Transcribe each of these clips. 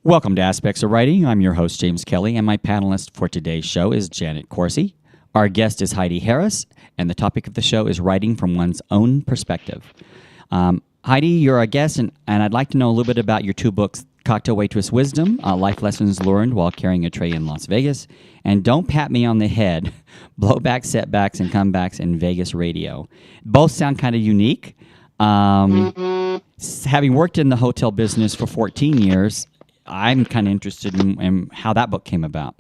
Welcome to Aspects of Writing. I'm your host, James Kelly, and my panelist for today's show is Janet Corsi. Our guest is Heidi Harris, and the topic of the show is writing from one's own perspective. Heidi, you're our guest, and I'd like to know a little bit about your two books, Cocktail Waitress Wisdom, Life Lessons Learned While Carrying a Tray in Las Vegas, and Don't Pat Me on the Head, Blowbacks, Setbacks, and Comebacks in Vegas Radio. Both sound kind of unique. Having worked in the hotel business for 14 years, I'm kind of interested in how that book came about.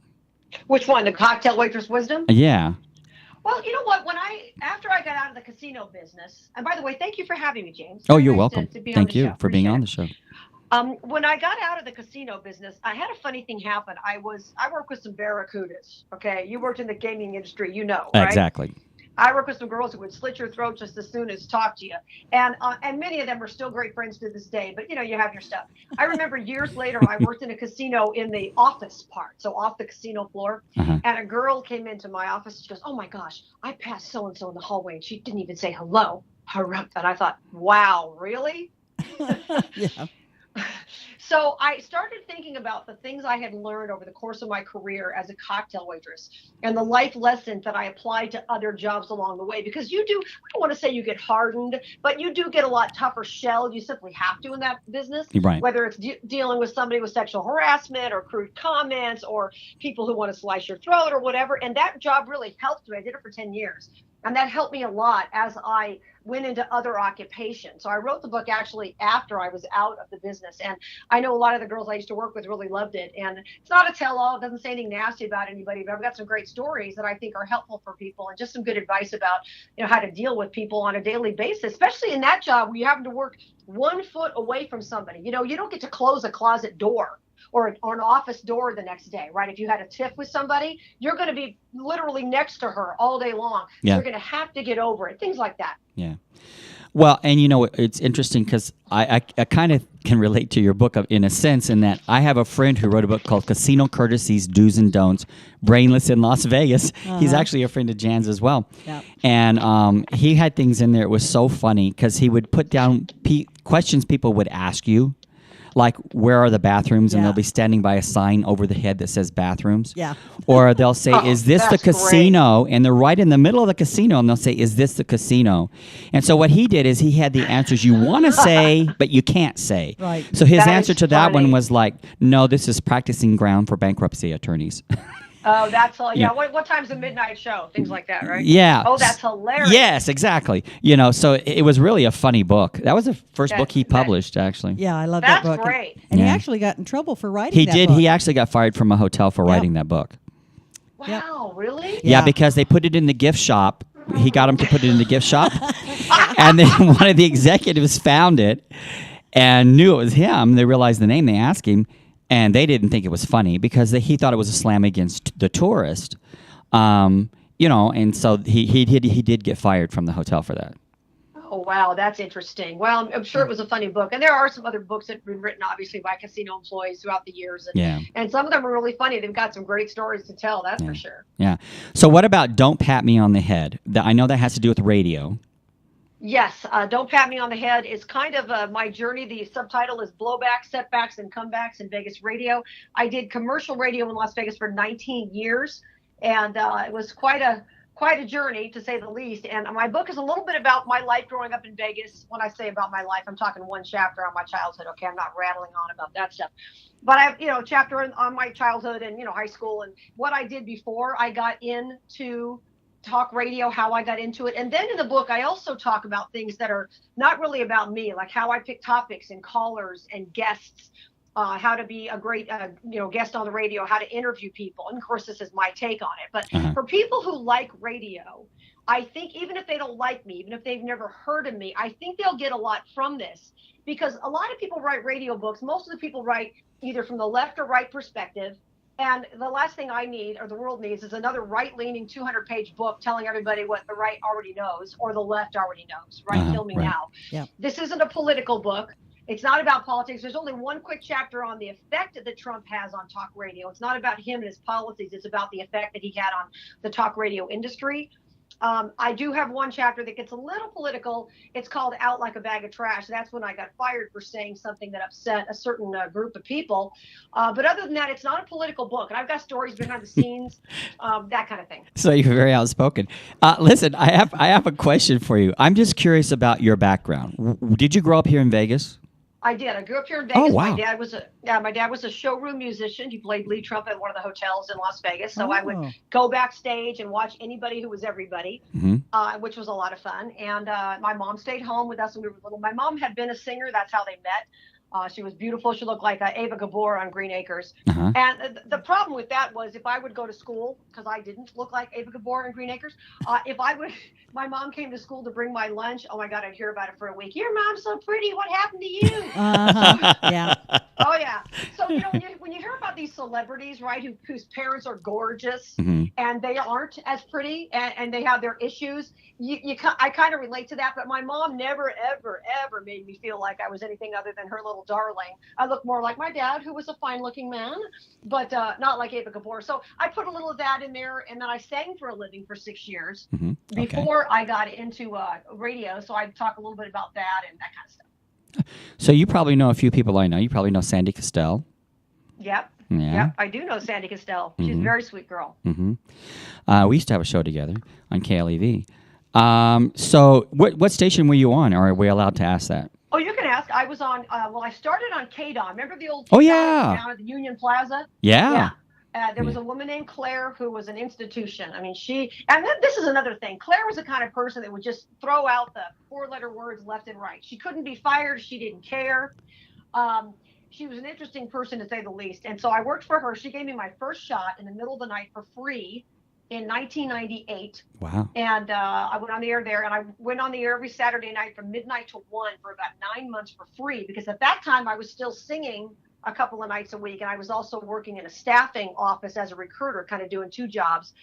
Which one? The Cocktail Waitress Wisdom? Yeah. Well, you know what? After I got out of the casino business, and by the way, thank you for having me, James. Oh, you're welcome. Thank you for being on the show. When I got out of the casino business, I had a funny thing happen. I worked with some barracudas. Okay, you worked in the gaming industry, you know, right? Exactly. I worked with some girls who would slit your throat just as soon as talk to you, and many of them are still great friends to this day. But you know, you have your stuff. I remember years later, I worked in a casino in the office part, so off the casino floor, and a girl came into my office. She goes, "Oh my gosh, I passed so and so in the hallway, and she didn't even say hello." And I thought, "Wow, really?" Yeah. So I started thinking about the things I had learned over the course of my career as a cocktail waitress and the life lessons that I applied to other jobs along the way. Because I don't want to say you get hardened, but you do get a lot tougher shell. You simply have to in that business, right. Whether it's dealing with somebody with sexual harassment or crude comments or people who want to slice your throat or whatever. And that job really helped me. I did it for 10 years. And that helped me a lot as I went into other occupations. So I wrote the book actually after I was out of the business. And I know a lot of the girls I used to work with really loved it. And it's not a tell-all. It doesn't say anything nasty about anybody, but I've got some great stories that I think are helpful for people and just some good advice about, how to deal with people on a daily basis, especially in that job where you happen to work 1 foot away from somebody. You don't get to close a closet door or an office door the next day, right? If you had a tiff with somebody, you're going to be literally next to her all day long. Yeah. You're going to have to get over it, things like that. Yeah. Well, and it's interesting because I kind of can relate to your book in a sense in that I have a friend who wrote a book called Casino Courtesies, Do's and Don'ts, Brainless in Las Vegas. He's actually a friend of Jan's as well. Yep. And he had things in there. It was so funny because he would put down questions people would ask you. Like, where are the bathrooms? And they'll be standing by a sign over the head that says bathrooms. Yeah. Or they'll say, is this the casino? Great. And they're right in the middle of the casino, and they'll say, is this the casino? And so what he did is he had the answers you want to say, but you can't say. Right. So his answer to that one was like, no, this is practicing ground for bankruptcy attorneys. Oh, that's all. Yeah. What time's the midnight show? Things like that, right? Yeah. Oh, that's hilarious. Yes, exactly. So it was really a funny book. That was the first book he published, actually. Yeah, I love that book. That's great. And he actually got in trouble for writing that book. He did. He actually got fired from a hotel for writing that book. Wow, really? Yeah, because they put it in the gift shop. He got him to put it in the gift shop. And then one of the executives found it and knew it was him. They realized the name. They asked him. And they didn't think it was funny because he thought it was a slam against the tourist, and so he did get fired from the hotel for that. Oh, wow, that's interesting. Well, I'm sure it was a funny book. And there are some other books that have been written, obviously, by casino employees throughout the years. And some of them are really funny. They've got some great stories to tell, that's for sure. Yeah. So what about Don't Pat Me on the Head? I know that has to do with radio. Yes, Don't Pat Me on the Head is kind of my journey. The subtitle is Blowbacks, Setbacks, and Comebacks in Vegas Radio. I did commercial radio in Las Vegas for 19 years, and it was quite a journey, to say the least. And my book is a little bit about my life growing up in Vegas. When I say about my life, I'm talking one chapter on my childhood. Okay, I'm not rattling on about that stuff. But I have, a chapter on my childhood and, high school and what I did before I got into talk radio, how I got into it. And then in the book, I also talk about things that are not really about me, like how I pick topics and callers and guests, how to be a great, guest on the radio, how to interview people. And of course, this is my take on it. But for people who like radio, I think even if they don't like me, even if they've never heard of me, I think they'll get a lot from this, because a lot of people write radio books. Most of the people write either from the left or right perspective. And the last thing I need, or the world needs, is another right-leaning 200-page book telling everybody what the right already knows or the left already knows, right? Kill me now. Yeah. This isn't a political book. It's not about politics. There's only one quick chapter on the effect that Trump has on talk radio. It's not about him and his policies. It's about the effect that he had on the talk radio industry. I do have one chapter that gets a little political. It's called Out Like a Bag of Trash. That's when I got fired for saying something that upset a certain group of people. But other than that, it's not a political book. And I've got stories behind the scenes, that kind of thing. So you're very outspoken. Listen, I have a question for you. I'm just curious about your background. Did you grow up here in Vegas? I did. I grew up here in Vegas. Oh, wow. My dad was a showroom musician. He played lead trumpet at one of the hotels in Las Vegas. So I Oh. would go backstage and watch anybody who was everybody, which was a lot of fun. And my mom stayed home with us when we were little. My mom had been a singer. That's how they met. She was beautiful. She looked like Ava Gabor on Green Acres. Uh-huh. And the problem with that was if I would go to school, because I didn't look like Ava Gabor on Green Acres, my mom came to school to bring my lunch. Oh my God, I'd hear about it for a week. Your mom's so pretty. What happened to you? Yeah. Oh yeah. So when you hear about these celebrities, right, whose parents are gorgeous and they aren't as pretty and they have their issues, I kind of relate to that. But my mom never, ever, ever made me feel like I was anything other than her little darling. I look more like my dad, who was a fine-looking man, but not like Ava Gabor. So I put a little of that in there, and then I sang for a living for 6 years before I got into radio. So I'd talk a little bit about that and that kind of stuff. So you probably know a few people I know. You probably know Sandy Castell. Yep. Yeah. Yep. I do know Sandy Castell. She's a very sweet girl. We used to have a show together on KLEV. So what station were you on, or are we allowed to ask that? Oh, you can ask. I was on, I started on KDON. Remember the old Oh, yeah. down at the Union Plaza? Yeah. There was a woman named Claire who was an institution. I mean, this is another thing. Claire was the kind of person that would just throw out the 4-letter words left and right. She couldn't be fired. She didn't care. She was an interesting person, to say the least. And so I worked for her. She gave me my first shot in the middle of the night for free in 1998. Wow. And I went on the air there, and I went on the air every Saturday night from midnight to 1 for about 9 months for free, because at that time I was still singing a couple of nights a week, and I was also working in a staffing office as a recruiter, kind of doing 2 jobs.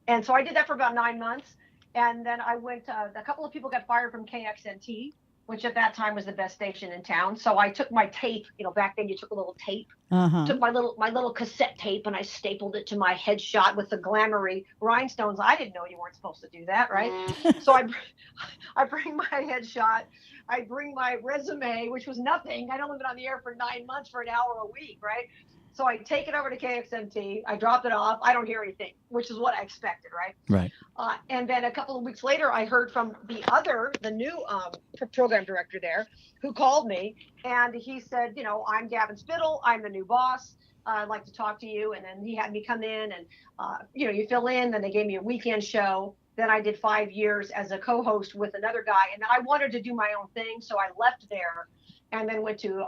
And so I did that for about 9 months, and then I went, a couple of people got fired from KXNT, which at that time was the best station in town. So I took my tape, back then you took a little tape, took my little cassette tape, and I stapled it to my headshot with the glamoury rhinestones. I didn't know you weren't supposed to do that, right? So I bring my headshot, I bring my resume, which was nothing. I'd only been on the air for 9 months for an hour a week, right? So I take it over to KXNT, I drop it off, I don't hear anything, which is what I expected, right? Right. And then a couple of weeks later, I heard from the new program director there, who called me, and he said, I'm Gavin Spittle, I'm the new boss, I'd like to talk to you. And then he had me come in and, you fill in, then they gave me a weekend show. Then I did 5 years as a co-host with another guy, and then I wanted to do my own thing, so I left there. And then went to,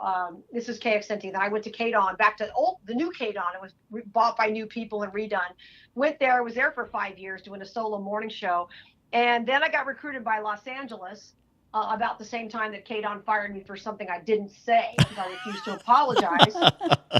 this is KXNT, then I went to KDON, back to the new KDON. It was bought by new people and redone. Went there, was there for 5 years doing a solo morning show. And then I got recruited by Los Angeles about the same time that KDON fired me for something I didn't say, because I refused to apologize.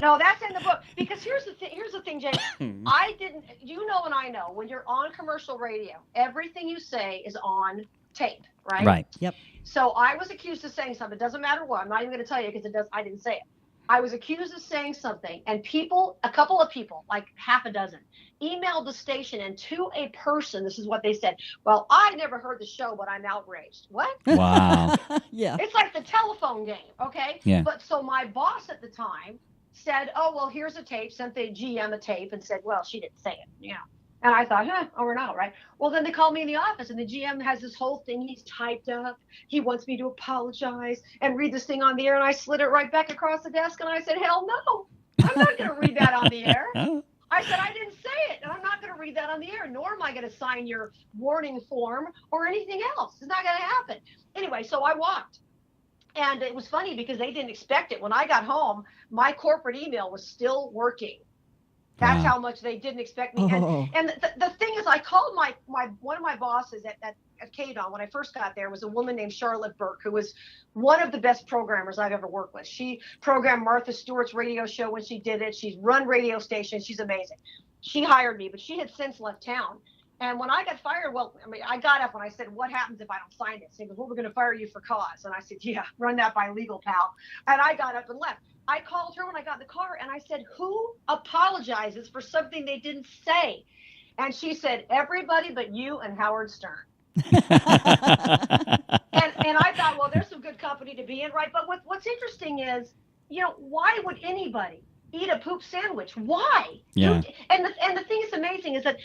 No, that's in the book. Because here's the thing, James. I didn't, and I know, when you're on commercial radio, everything you say is on tape, right? Right. Yep. So I was accused of saying something. It doesn't matter what. I'm not even going to tell you because I didn't say it. I was accused of saying something, and a couple of people, like half a dozen, emailed the station, and to a person, this is what they said. Well, I never heard the show, but I'm outraged. What? Wow. Yeah. It's like the telephone game, okay? Yeah. But so my boss at the time said, oh, well, here's a tape, sent the GM a tape and said, well, she didn't say it, And I thought, over now, right? Well, then they called me in the office, and the GM has this whole thing he's typed up. He wants me to apologize and read this thing on the air, and I slid it right back across the desk, and I said, hell no, I'm not going to read that on the air. I said, I didn't say it, and I'm not going to read that on the air, nor am I going to sign your warning form or anything else. It's not going to happen. Anyway, so I walked. And it was funny because they didn't expect it. When I got home, my corporate email was still working. That's how much they didn't expect me. Oh. And the thing is, I called my one of my bosses at KDON when I first got there was a woman named Charlotte Burke, who was one of the best programmers I've ever worked with. She programmed Martha Stewart's radio show when she did it. She's run radio stations. She's amazing. She hired me, but she had since left town. And when I got fired, I got up and I said, what happens if I don't sign this? He goes, well, we're going to fire you for cause. And I said, yeah, run that by legal, pal. And I got up and left. I called her when I got in the car and I said, who apologizes for something they didn't say? And she said, everybody but you and Howard Stern. And I thought, well, there's some good company to be in, right? But what's interesting is, why would anybody eat a poop sandwich? Why? Yeah. And the thing that's amazing is that,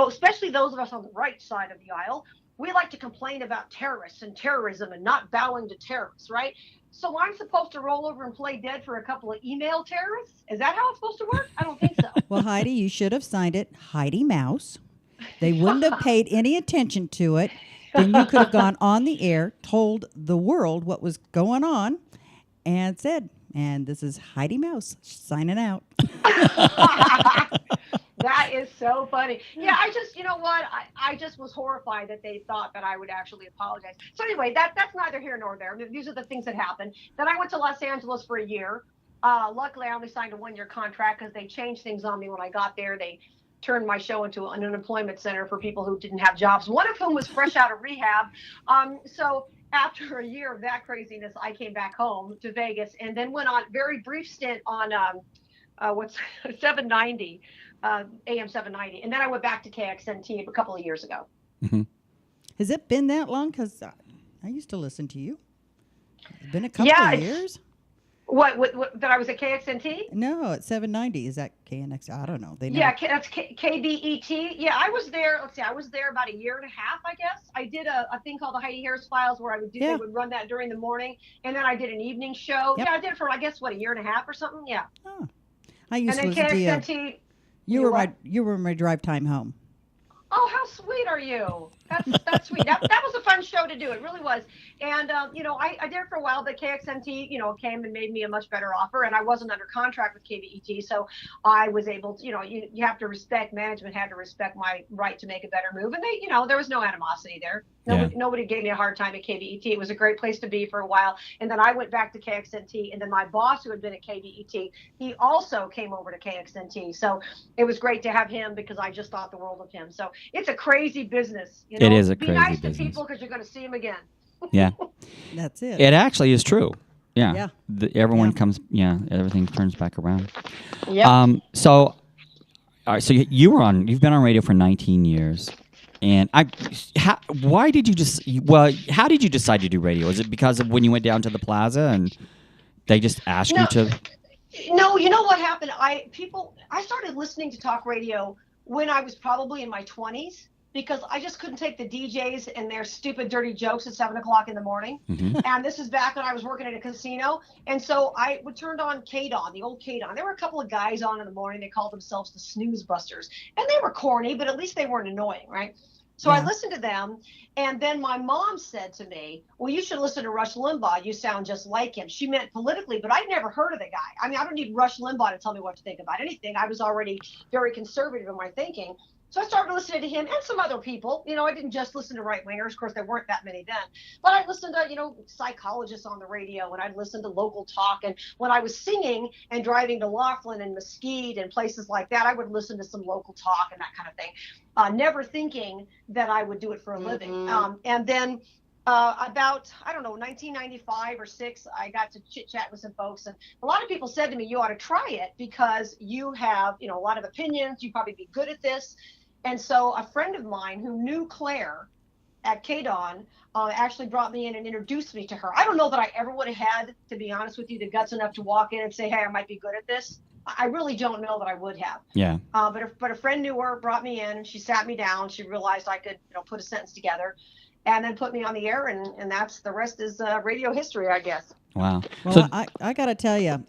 especially those of us on the right side of the aisle, we like to complain about terrorists and terrorism and not bowing to terrorists, right? So I'm supposed to roll over and play dead for a couple of email terrorists? Is that how it's supposed to work? I don't think so. Well, Heidi, you should have signed it Heidi Mouse. They wouldn't have paid any attention to it. Then you could have gone on the air, told the world what was going on, and said, and this is Heidi Mouse signing out. That is so funny. Yeah, you know what? I just was horrified that they thought that I would actually apologize. So anyway, that's neither here nor there. These are the things that happened. Then I went to Los Angeles for a year. Luckily, I only signed a 1-year contract because they changed things on me when I got there. They turned my show into an unemployment center for people who didn't have jobs, one of whom was fresh out of rehab. So after a year of that craziness, I came back home to Vegas and then went on a very brief stint on 790, AM 790. And then I went back to KXNT a couple of years ago. Mm-hmm. Has it been that long? Because I used to listen to you. It's been a couple of years. What that I was at KXNT? No, at 790. Is that KNX? I don't know. That's KBET. Yeah, I was there. Let's see, I was there about a year and a half, I guess. I did a thing called the Heidi Harris Files where they would run that during the morning, and then I did an evening show. Yep. Yeah, I did it for I guess a year and a half or something. Yeah. Oh, I used to listen to you. KXNT. You were my drive time home. Oh, how sweet are you? That's sweet. That was a fun show to do. It really was. And, I did it for a while, but KXNT, came and made me a much better offer. And I wasn't under contract with KBET. So I was able to, you have to respect, management had to respect my right to make a better move. And they, there was no animosity there. Nobody gave me a hard time at KBET. It was a great place to be for a while. And then I went back to KXNT. And then my boss, who had been at KBET, he also came over to KXNT. So it was great to have him because I just thought the world of him. So it's a crazy business. It is a crazy business. Be nice to people because you're going to see them again. Yeah. That's it. It actually is true. Yeah. Everyone comes, everything turns back around. Yeah. So, all right, so you've been on radio for 19 years. And how did you decide to do radio? Is it because of when you went down to the plaza and they just asked you to? No, you know what happened? I started listening to talk radio when I was probably in my 20s. Because I just couldn't take the DJs and their stupid, dirty jokes at 7 o'clock in the morning. Mm-hmm. And this is back when I was working at a casino. And so I would turn on KDON, the old KDON. There were a couple of guys on in the morning. They called themselves the Snooze Busters. And they were corny, but at least they weren't annoying, right? So I listened to them. And then my mom said to me, well, you should listen to Rush Limbaugh. You sound just like him. She meant politically, but I'd never heard of the guy. I mean, I don't need Rush Limbaugh to tell me what to think about anything. I was already very conservative in my thinking. So I started listening to him and some other people. I didn't just listen to right-wingers. Of course, there weren't that many then. But I listened to, psychologists on the radio, and I'd listen to local talk. And when I was singing and driving to Laughlin and Mesquite and places like that, I would listen to some local talk and that kind of thing, never thinking that I would do it for a living. And then about, 1995 or 6, I got to chit-chat with some folks. And a lot of people said to me, you ought to try it because you have, a lot of opinions. You'd probably be good at this. And so a friend of mine who knew Claire at KDON actually brought me in and introduced me to her. I don't know that I ever would have had, to be honest with you, the guts enough to walk in and say, hey, I might be good at this. I really don't know that I would have. Yeah. But a friend knew her, brought me in. She sat me down. She realized I could, put a sentence together and then put me on the air. And that's the rest is radio history, I guess. Wow. Well, so, I got to tell you,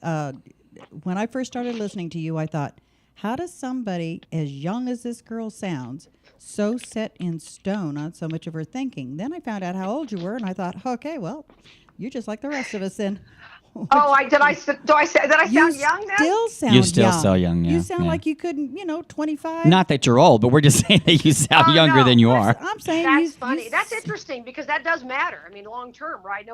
when I first started listening to you, I thought, how does somebody as young as this girl sounds so set in stone on so much of her thinking? Then I found out how old you were, and I thought, okay, well, you're just like the rest of us then. Did I sound young then? You still sound young. You still so young, yeah. You sound like you couldn't, 25. Not that you're old, but we're just saying that you sound younger than you are. I'm saying that's funny. That's interesting because that does matter. I mean, long term, right?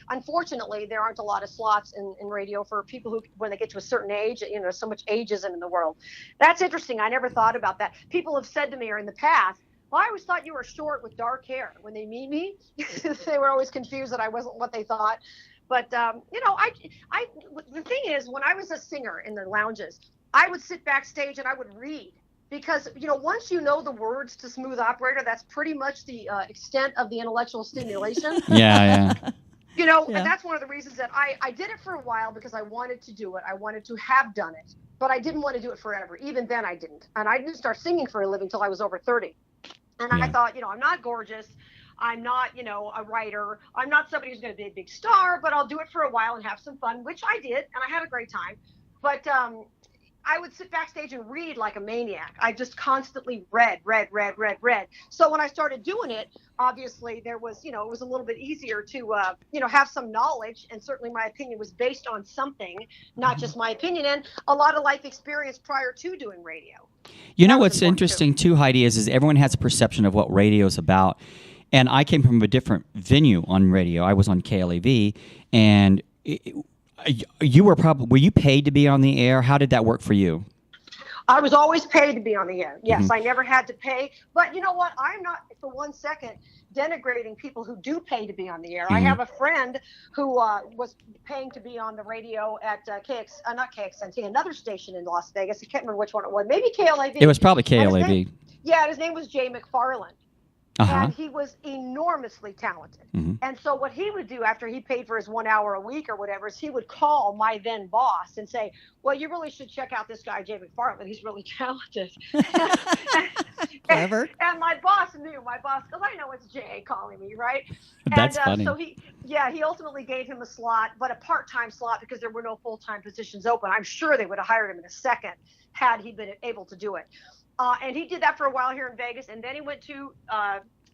Unfortunately, there aren't a lot of slots in radio for people who, when they get to a certain age, so much ageism in the world. That's interesting. I never thought about that. People have said to me or in the past, well, I always thought you were short with dark hair. When they meet me, they were always confused that I wasn't what they thought. But, the thing is, when I was a singer in the lounges, I would sit backstage and I would read because, once you know the words to smooth operator, that's pretty much the extent of the intellectual stimulation. Yeah. And that's one of the reasons that I did it for a while, because I wanted to do it. I wanted to have done it, but I didn't want to do it forever. Even then I didn't. And I didn't start singing for a living until I was over 30. And I thought, I'm not gorgeous. I'm not, a writer. I'm not somebody who's going to be a big star, but I'll do it for a while and have some fun, which I did. And I had a great time. But I would sit backstage and read like a maniac. I just constantly read. So when I started doing it, obviously there was, it was a little bit easier to, have some knowledge. And certainly my opinion was based on something, not just my opinion, and a lot of life experience prior to doing radio. What's interesting too, Heidi, is everyone has a perception of what radio is about. And I came from a different venue on radio. I was on KLAV, and were you paid to be on the air? How did that work for you? I was always paid to be on the air. Yes, I never had to pay. But you know what? I'm not for 1 second denigrating people who do pay to be on the air. I have a friend who was paying to be on the radio at not KXNT, another station in Las Vegas. I can't remember which one it was. Maybe KLAV. It was probably KLAV. His name was Jay McFarland. And he was enormously talented. And so what he would do after he paid for his 1 hour a week or whatever is he would call my then boss and say, well, you really should check out this guy, Jay McFarland. He's really talented. Clever. And my boss knew. My boss, because I know it's Jay calling me, right? That's funny. So he ultimately gave him a slot, but a part-time slot because there were no full-time positions open. I'm sure they would have hired him in a second had he been able to do it. And he did that for a while here in Vegas, and then he went to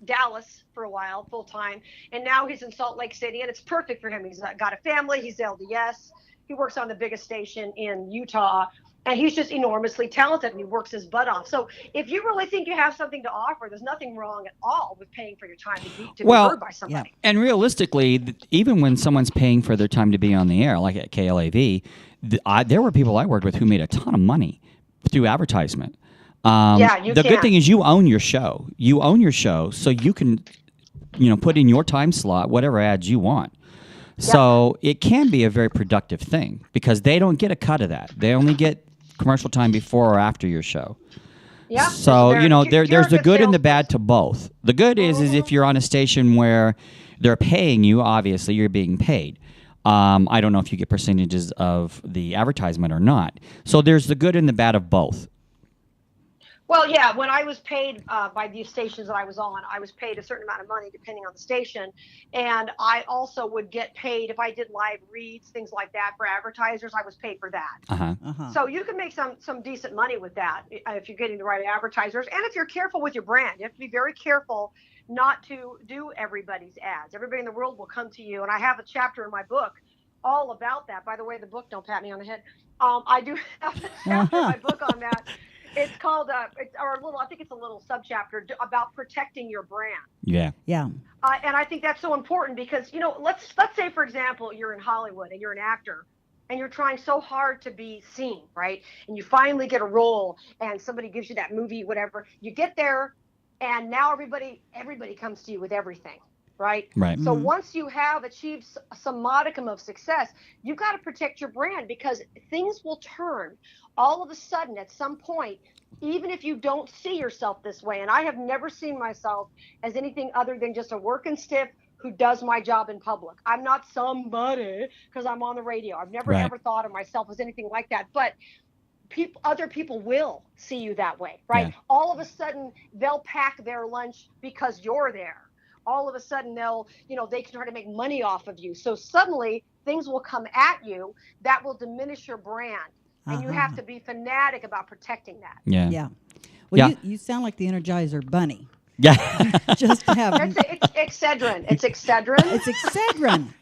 Dallas for a while, full time, and now he's in Salt Lake City, and it's perfect for him. He's got a family, he's LDS, he works on the biggest station in Utah, and he's just enormously talented, and he works his butt off. So if you really think you have something to offer, there's nothing wrong at all with paying for your time to be heard by somebody. Yeah. And realistically, even when someone's paying for their time to be on the air, like at KLAV, there were people I worked with who made a ton of money through advertisement. The good thing is you own your show. You own your show, so you can, put in your time slot whatever ads you want. So it can be a very productive thing because they don't get a cut of that. They only get commercial time before or after your show. Yeah. So there's the good and the bad to both. The good is if you're on a station where they're paying you, obviously you're being paid. I don't know if you get percentages of the advertisement or not. So there's the good and the bad of both. Well, yeah, when I was paid by these stations that I was on, I was paid a certain amount of money depending on the station. And I also would get paid if I did live reads, things like that for advertisers. I was paid for that. So you can make some decent money with that if you're getting the right advertisers. And if you're careful with your brand, you have to be very careful not to do everybody's ads. Everybody in the world will come to you. And I have a chapter in my book all about that. By the way, the book, don't pat me on the head. I do have a chapter in my book on that. It's called, I think it's a little subchapter about protecting your brand. Yeah. And I think that's so important because, let's say, for example, you're in Hollywood and you're an actor and you're trying so hard to be seen, right? And you finally get a role and somebody gives you that movie, whatever. You get there and now everybody comes to you with everything. Right. So once you have achieved some modicum of success, you've got to protect your brand because things will turn all of a sudden at some point, even if you don't see yourself this way. And I have never seen myself as anything other than just a working stiff who does my job in public. I'm not somebody because I'm on the radio. I've never ever thought of myself as anything like that. But other people will see you that way. Right. Yeah. All of a sudden, they'll pack their lunch because you're there. All of a sudden they can try to make money off of you. So suddenly things will come at you that will diminish your brand. And you have to be fanatic about protecting that. Yeah. Well, you sound like the Energizer Bunny. Yeah. Just to have it's Excedrin. It's Excedrin. It's Excedrin.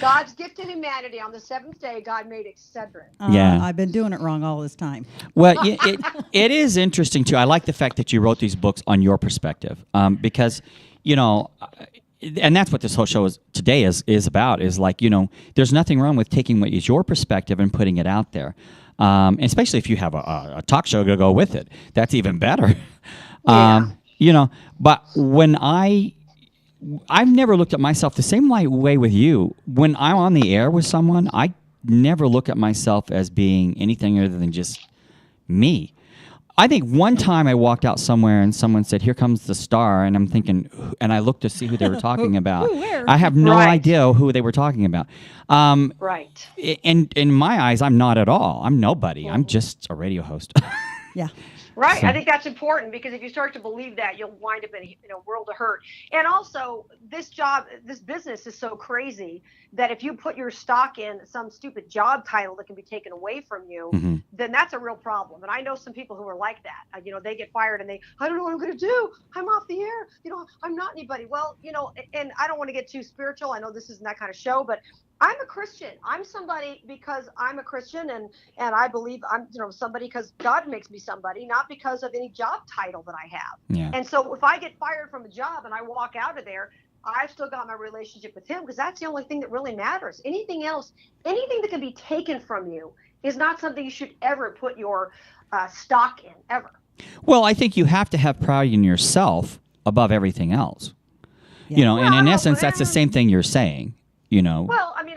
God's gift to humanity. On the seventh day, God made Excedrin. I've been doing it wrong all this time. Well, it is interesting, too. I like the fact that you wrote these books on your perspective because, and that's what this whole show today is about, is like, there's nothing wrong with taking what is your perspective and putting it out there. Especially if you have a talk show to go with it. That's even better. But when I've never looked at myself the same way with you. When I'm on the air with someone, I never look at myself as being anything other than just me. I think one time I walked out somewhere and someone said, "Here comes the star," and I'm thinking, and I looked to see who they were talking about. Where? I have no Right. idea who they were talking about. Right. In my eyes, I'm not at all. I'm nobody. I'm just a radio host. Yeah. Right. So- I think that's important because if you start to believe that, you'll wind up in a world of hurt. And also, this business is so crazy that if you put your stock in some stupid job title that can be taken away from you, then that's a real problem. And I know some people who are like that. They get fired and I don't know what I'm going to do. I'm off the air. I'm not anybody. Well, and I don't want to get too spiritual. I know this isn't that kind of show, but I'm a Christian. I'm somebody because I'm a Christian, and I believe I'm somebody because God makes me somebody, not because of any job title that I have. Yeah. And so if I get fired from a job and I walk out of there, I've still got my relationship with Him because that's the only thing that really matters. Anything else, anything that can be taken from you is not something you should ever put your stock in, ever. Well, I think you have to have pride in yourself above everything else. Yeah. And in Well, essence, that's the same thing you're saying. Well, I mean,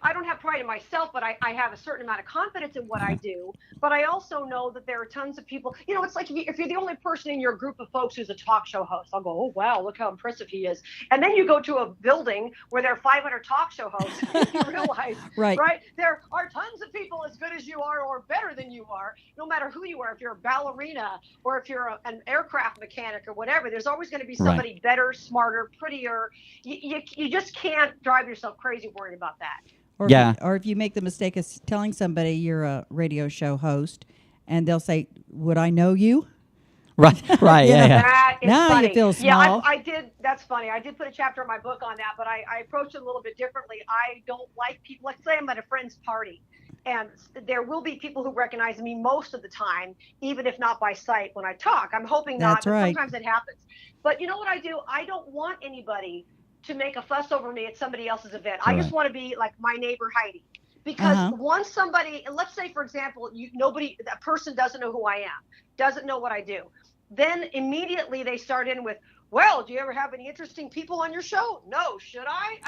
I don't have pride in myself, but I have a certain amount of confidence in what I do. But I also know that there are tons of people. It's like if you're the only person in your group of folks who's a talk show host, I'll go, oh, wow, look how impressive he is. And then you go to a building where there are 500 talk show hosts, and you realize, Right. there are tons of people as good as you are or better than you are, no matter who you are. If you're a ballerina or if you're an aircraft mechanic or whatever, there's always going to be somebody better, smarter, prettier. You just can't drive yourself crazy worrying about that. Or if you make the mistake of telling somebody you're a radio show host, and they'll say, "Would I know you?" Right. Yeah. That is Now funny. you feel small. I did. That's funny. I did put a chapter in my book on that, but I approached it a little bit differently. I don't like people. Let's say I'm at a friend's party, and there will be people who recognize me most of the time, even if not by sight when I talk. I'm hoping not, That's but right. sometimes it happens. But you know what I do? I don't want anybody to make a fuss over me at somebody else's event. I just want to be like my neighbor Heidi. Because once somebody, let's say, for example, that person doesn't know who I am, doesn't know what I do, then immediately they start in with, well, do you ever have any interesting people on your show? No, should I?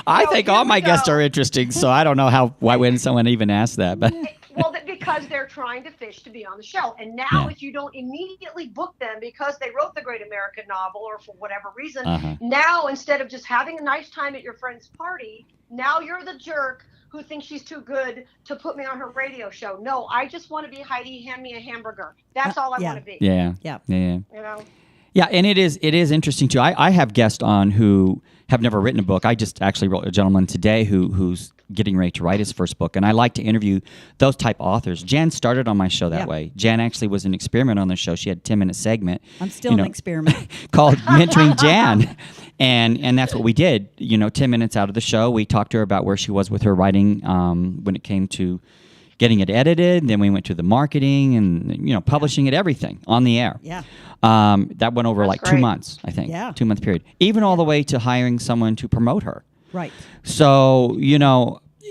I think all my guests are interesting, so I don't know why wouldn't someone even ask that. But Well, because they're trying to fish to be on the show. And now if you don't immediately book them because they wrote the great American novel or for whatever reason, now instead of just having a nice time at your friend's party, now you're the jerk who thinks she's too good to put me on her radio show. No, I just want to be Heidi, hand me a hamburger. That's all I want to be. Yeah. Yeah, and it is interesting too. I have guests on who have never written a book. I just actually wrote a gentleman today who's getting ready to write his first book, and I like to interview those type authors. Jan started on my show that way. Jan actually was an experiment on the show. She had a 10-minute segment. I'm still an experiment. Called Mentoring Jan. And that's what we did. 10 minutes out of the show, we talked to her about where she was with her writing when it came to getting it edited. And then we went to the marketing and, publishing it, everything on the air. Yeah. That went over That's 2 great. months, I think. Yeah. 2-month period. Even all the way to hiring someone to promote her. Right. So,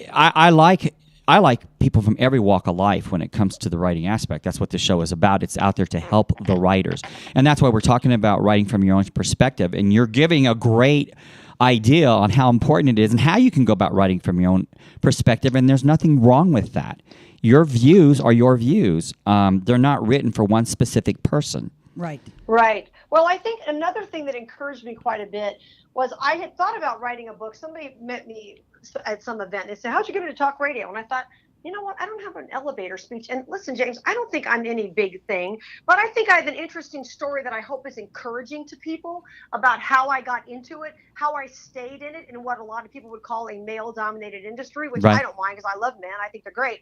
I like people from every walk of life when it comes to the writing aspect. That's what the show is about. It's out there to help the writers. And that's why we're talking about writing from your own perspective. And you're giving a great idea on how important it is and how you can go about writing from your own perspective. And there's nothing wrong with that. Your views are your views. They're not written for one specific person. Right. Right. Well, I think another thing that encouraged me quite a bit was I had thought about writing a book. Somebody met me at some event and they said, how'd you get into talk radio? And I thought, you know what? I don't have an elevator speech. And listen, James, I don't think I'm any big thing, but I think I have an interesting story that I hope is encouraging to people about how I got into it, how I stayed in it in what a lot of people would call a male-dominated industry, which I don't mind because I love men. I think they're great.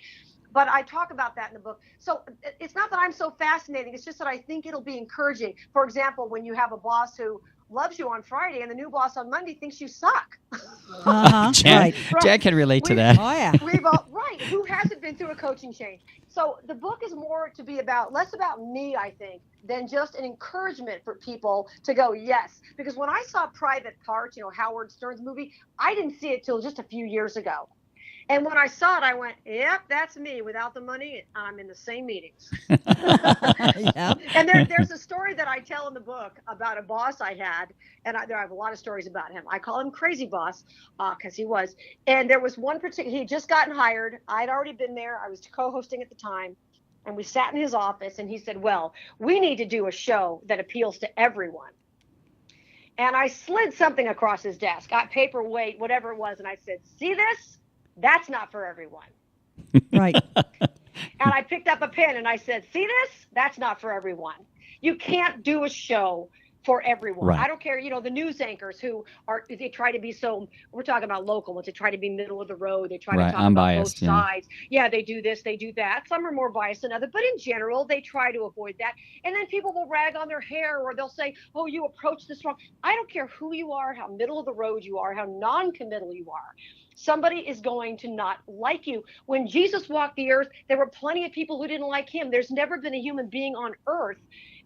But I talk about that in the book. So it's not that I'm so fascinating. It's just that I think it'll be encouraging. For example, when you have a boss who loves you on Friday and the new boss on Monday thinks you suck. Jan can relate to that. Oh, yeah. Right. Who hasn't been through a coaching change? So the book is more to be less about me, I think, than just an encouragement for people to go, yes. Because when I saw Private Parts, Howard Stern's movie, I didn't see it till just a few years ago. And when I saw it, I went, yep, that's me. Without the money, I'm in the same meetings. Yeah. And there's a story that I tell in the book about a boss I had, and I have a lot of stories about him. I call him Crazy Boss because he was. And there was one particular, he had just gotten hired. I'd already been there. I was co-hosting at the time. and we sat in his office, and he said, well, we need to do a show that appeals to everyone. And I slid something across his desk, got paperweight, whatever it was, and I said, see this? That's not for everyone. Right. And I picked up a pen and I said, see this? That's not for everyone. You can't do a show for everyone. Right. I don't care, the news anchors they try to be we're talking about local ones. They try to be middle of the road. They try to talk Unbiased, about both sides. Yeah, they do this, they do that. Some are more biased than others, but in general, they try to avoid that. And then people will rag on their hair, or they'll say, oh, you approach this wrong. I don't care who you are, how middle of the road you are, how non-committal you are. Somebody is going to not like you. When Jesus walked the earth, there were plenty of people who didn't like him. There's never been a human being on earth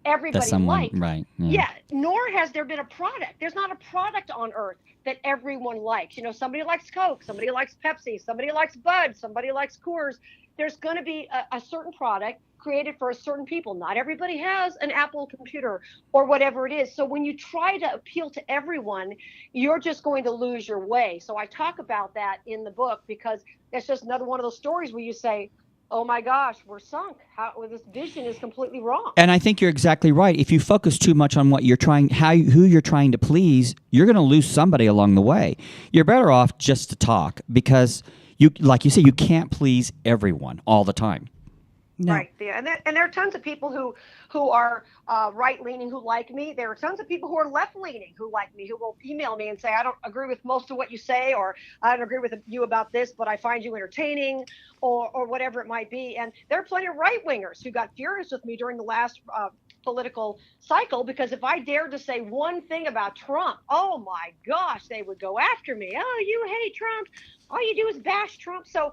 everybody liked. Right. Yeah. Nor has there been a product. There's not a product on earth that everyone likes. Somebody likes Coke, somebody likes Pepsi, somebody likes Bud, somebody likes Coors. There's going to be a certain product created for a certain people. Not everybody has an Apple computer or whatever it is. So when you try to appeal to everyone, you're just going to lose your way. So I talk about that in the book, because it's just another one of those stories where you say, oh my gosh, we're sunk. This vision is completely wrong. And I think you're exactly right. If you focus too much on what you're trying, who you're trying to please, you're going to lose somebody along the way. You're better off just to talk, because like you say, you can't please everyone all the time. No. Right. Yeah. And there are tons of people who are right-leaning who like me. There are tons of people who are left-leaning who like me, who will email me and say, I don't agree with most of what you say, or I don't agree with you about this, but I find you entertaining, or whatever it might be. And there are plenty of right-wingers who got furious with me during the last political cycle, because if I dared to say one thing about Trump, oh my gosh, they would go after me. Oh, you hate Trump. All you do is bash Trump. So,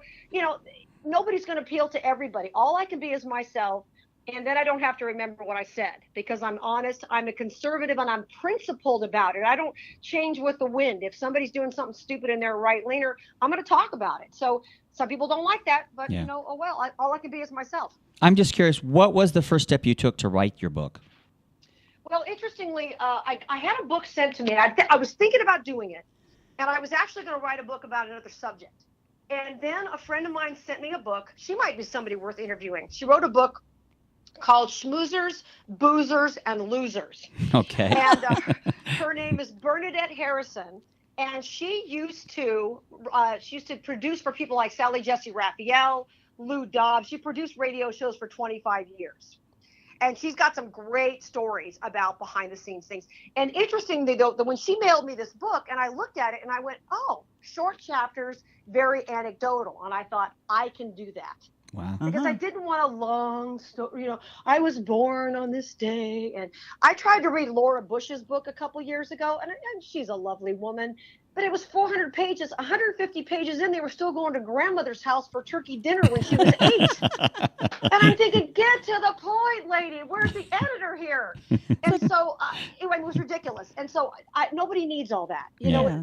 nobody's going to appeal to everybody. All I can be is myself. And then I don't have to remember what I said, because I'm honest, I'm a conservative, and I'm principled about it. I don't change with the wind. If somebody's doing something stupid and they're a right-leaner, I'm going to talk about it. So some people don't like that, but oh well, all I can be is myself. I'm just curious, what was the first step you took to write your book? Well, interestingly, I had a book sent to me. I was thinking about doing it, and I was actually going to write a book about another subject. And then a friend of mine sent me a book. She might be somebody worth interviewing. She wrote a book called Schmoozers, Boozers, and Losers. Okay. And her name is Bernadette Harrison. And she used to produce for people like Sally Jesse Raphael, Lou Dobbs. She produced radio shows for 25 years. And she's got some great stories about behind the scenes things. And interestingly, though, when she mailed me this book, and I looked at it and I went, oh, short chapters, very anecdotal. And I thought, I can do that. Wow. Because I didn't want a long story. I was born on this day. And I tried to read Laura Bush's book a couple years ago, and she's a lovely woman. But it was 400 pages, 150 pages in. They were still going to grandmother's house for turkey dinner when she was 8. And I'm thinking, get to the point, lady. Where's the editor here? And so it was ridiculous. And so nobody needs all that.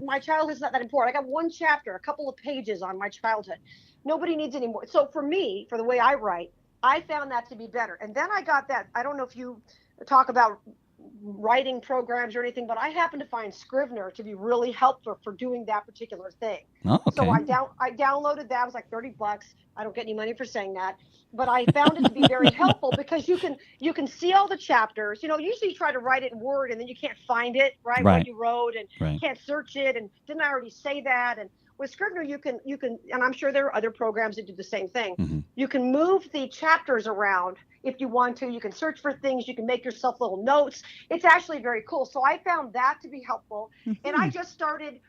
My childhood's not that important. I got one chapter, a couple of pages on my childhood. Nobody needs any more. So for me, for the way I write, I found that to be better. And then I got that. I don't know if you talk about writing programs or anything, but I happen to find Scrivener to be really helpful for doing that particular thing. Oh, okay. So I downloaded that. It was like $30. I don't get any money for saying that, but I found it to be very helpful, because you can see all the chapters. Usually you try to write it in Word and then you can't find it, right? What you wrote, and can't search it, and didn't I already say that? And with Scrivener, you can, and I'm sure there are other programs that do the same thing. Mm-hmm. You can move the chapters around if you want to. You can search for things. You can make yourself little notes. It's actually very cool. So I found that to be helpful. Mm-hmm. And I just started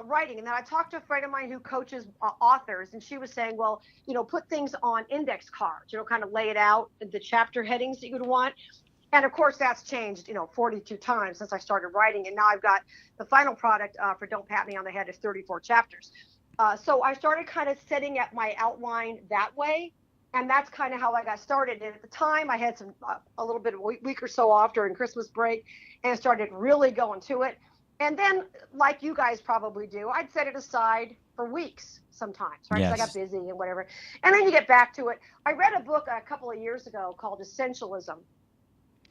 writing. And then I talked to a friend of mine who coaches authors, and she was saying, well, put things on index cards, kind of lay it out, the chapter headings that you would want. And of course, that's changed, 42 times since I started writing. And now I've got the final product for Don't Pat Me on the Head is 34 chapters. So I started kind of setting up my outline that way. And that's kind of how I got started. And at the time, I had a little bit of a week or so off during Christmas break, and started really going to it. And then, like you guys probably do, I'd set it aside for weeks sometimes, right? Because I got busy and whatever. And then you get back to it. I read a book a couple of years ago called Essentialism.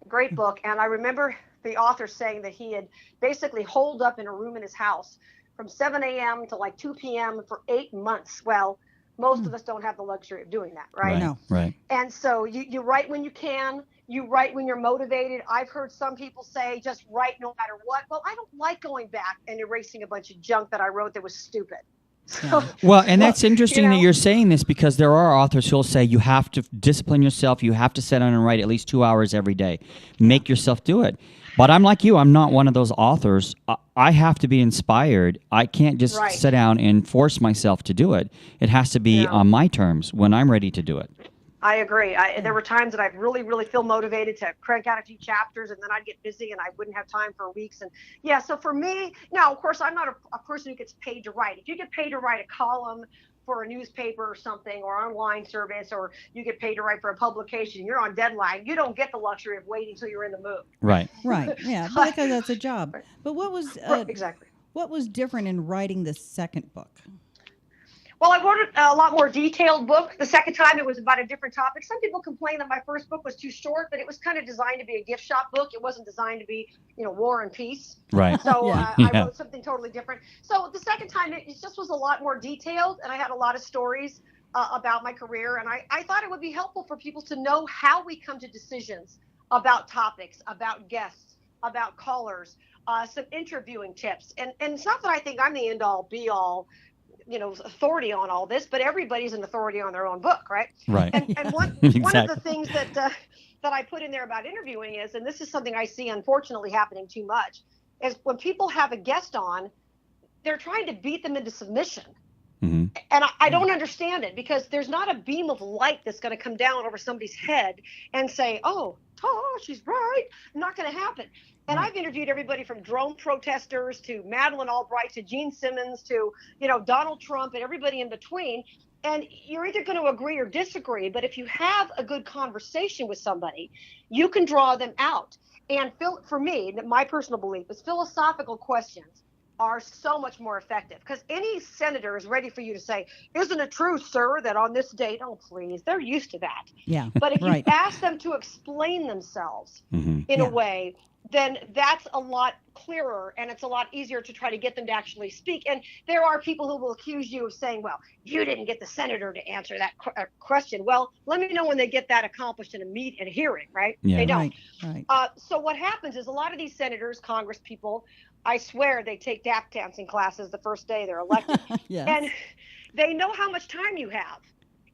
Great book. And I remember the author saying that he had basically holed up in a room in his house from 7 a.m. to like 2 p.m. for 8 months. Well, Most of us don't have the luxury of doing that, right? No. Right. And so you write when you can, you write when you're motivated. I've heard some people say just write no matter what. Well, I don't like going back and erasing a bunch of junk that I wrote that was stupid. So, Well, and that's interesting that know? you're saying this, because there are authors who'll say you have to discipline yourself. You have to sit down and write at least 2 hours every day. Make yourself do it. But I'm like you. I'm not one of those authors. I have to be inspired. I can't just Right. sit down and force myself to do it. It has to be Yeah. on my terms when I'm ready to do it. I agree. There were times that I'd really, really feel motivated to crank out a few chapters, and then I'd get busy and I wouldn't have time for weeks. And yeah, so for me, now, of course, I'm not a person who gets paid to write. If you get paid to write a column for a newspaper or something, or online service, or you get paid to write for a publication, you're on deadline, you don't get the luxury of waiting until you're in the mood. Right. Right. Yeah. Because that's a job. But what was Exactly. what was different in writing the second book? Well, I wrote a lot more detailed book. The second time it was about a different topic. Some people complained that my first book was too short, but it was kind of designed to be a gift shop book. It wasn't designed to be, war and peace. Right. So Yeah. I wrote something totally different. So the second time it just was a lot more detailed, and I had a lot of stories about my career. And I thought it would be helpful for people to know how we come to decisions about topics, about guests, about callers, some interviewing tips. And it's not that I think I'm the end all be all, authority on all this, but everybody's an authority on their own book, right? Right. And one of the things that I put in there about interviewing is, and this is something I see unfortunately happening too much, is when people have a guest on, they're trying to beat them into submission. Mm-hmm. And I don't understand it, because there's not a beam of light that's going to come down over somebody's head and say, oh, she's right. Not going to happen. And I've interviewed everybody from drone protesters to Madeleine Albright to Gene Simmons to, Donald Trump and everybody in between. And you're either going to agree or disagree. But if you have a good conversation with somebody, you can draw them out. And for me, my personal belief is philosophical questions are so much more effective, because any senator is ready for you to say, isn't it true, sir, that on this date? Oh, please. They're used to that. Yeah. But if Right. you ask them to explain themselves in Yeah. a way, then that's a lot clearer, and it's a lot easier to try to get them to actually speak. And there are people who will accuse you of saying, well, you didn't get the senator to answer that question. Well, let me know when they get that accomplished in a hearing, right? Yeah. They don't. Right. So what happens is a lot of these senators, Congress people, I swear they take tap dancing classes the first day they're elected. Yes. And they know how much time you have.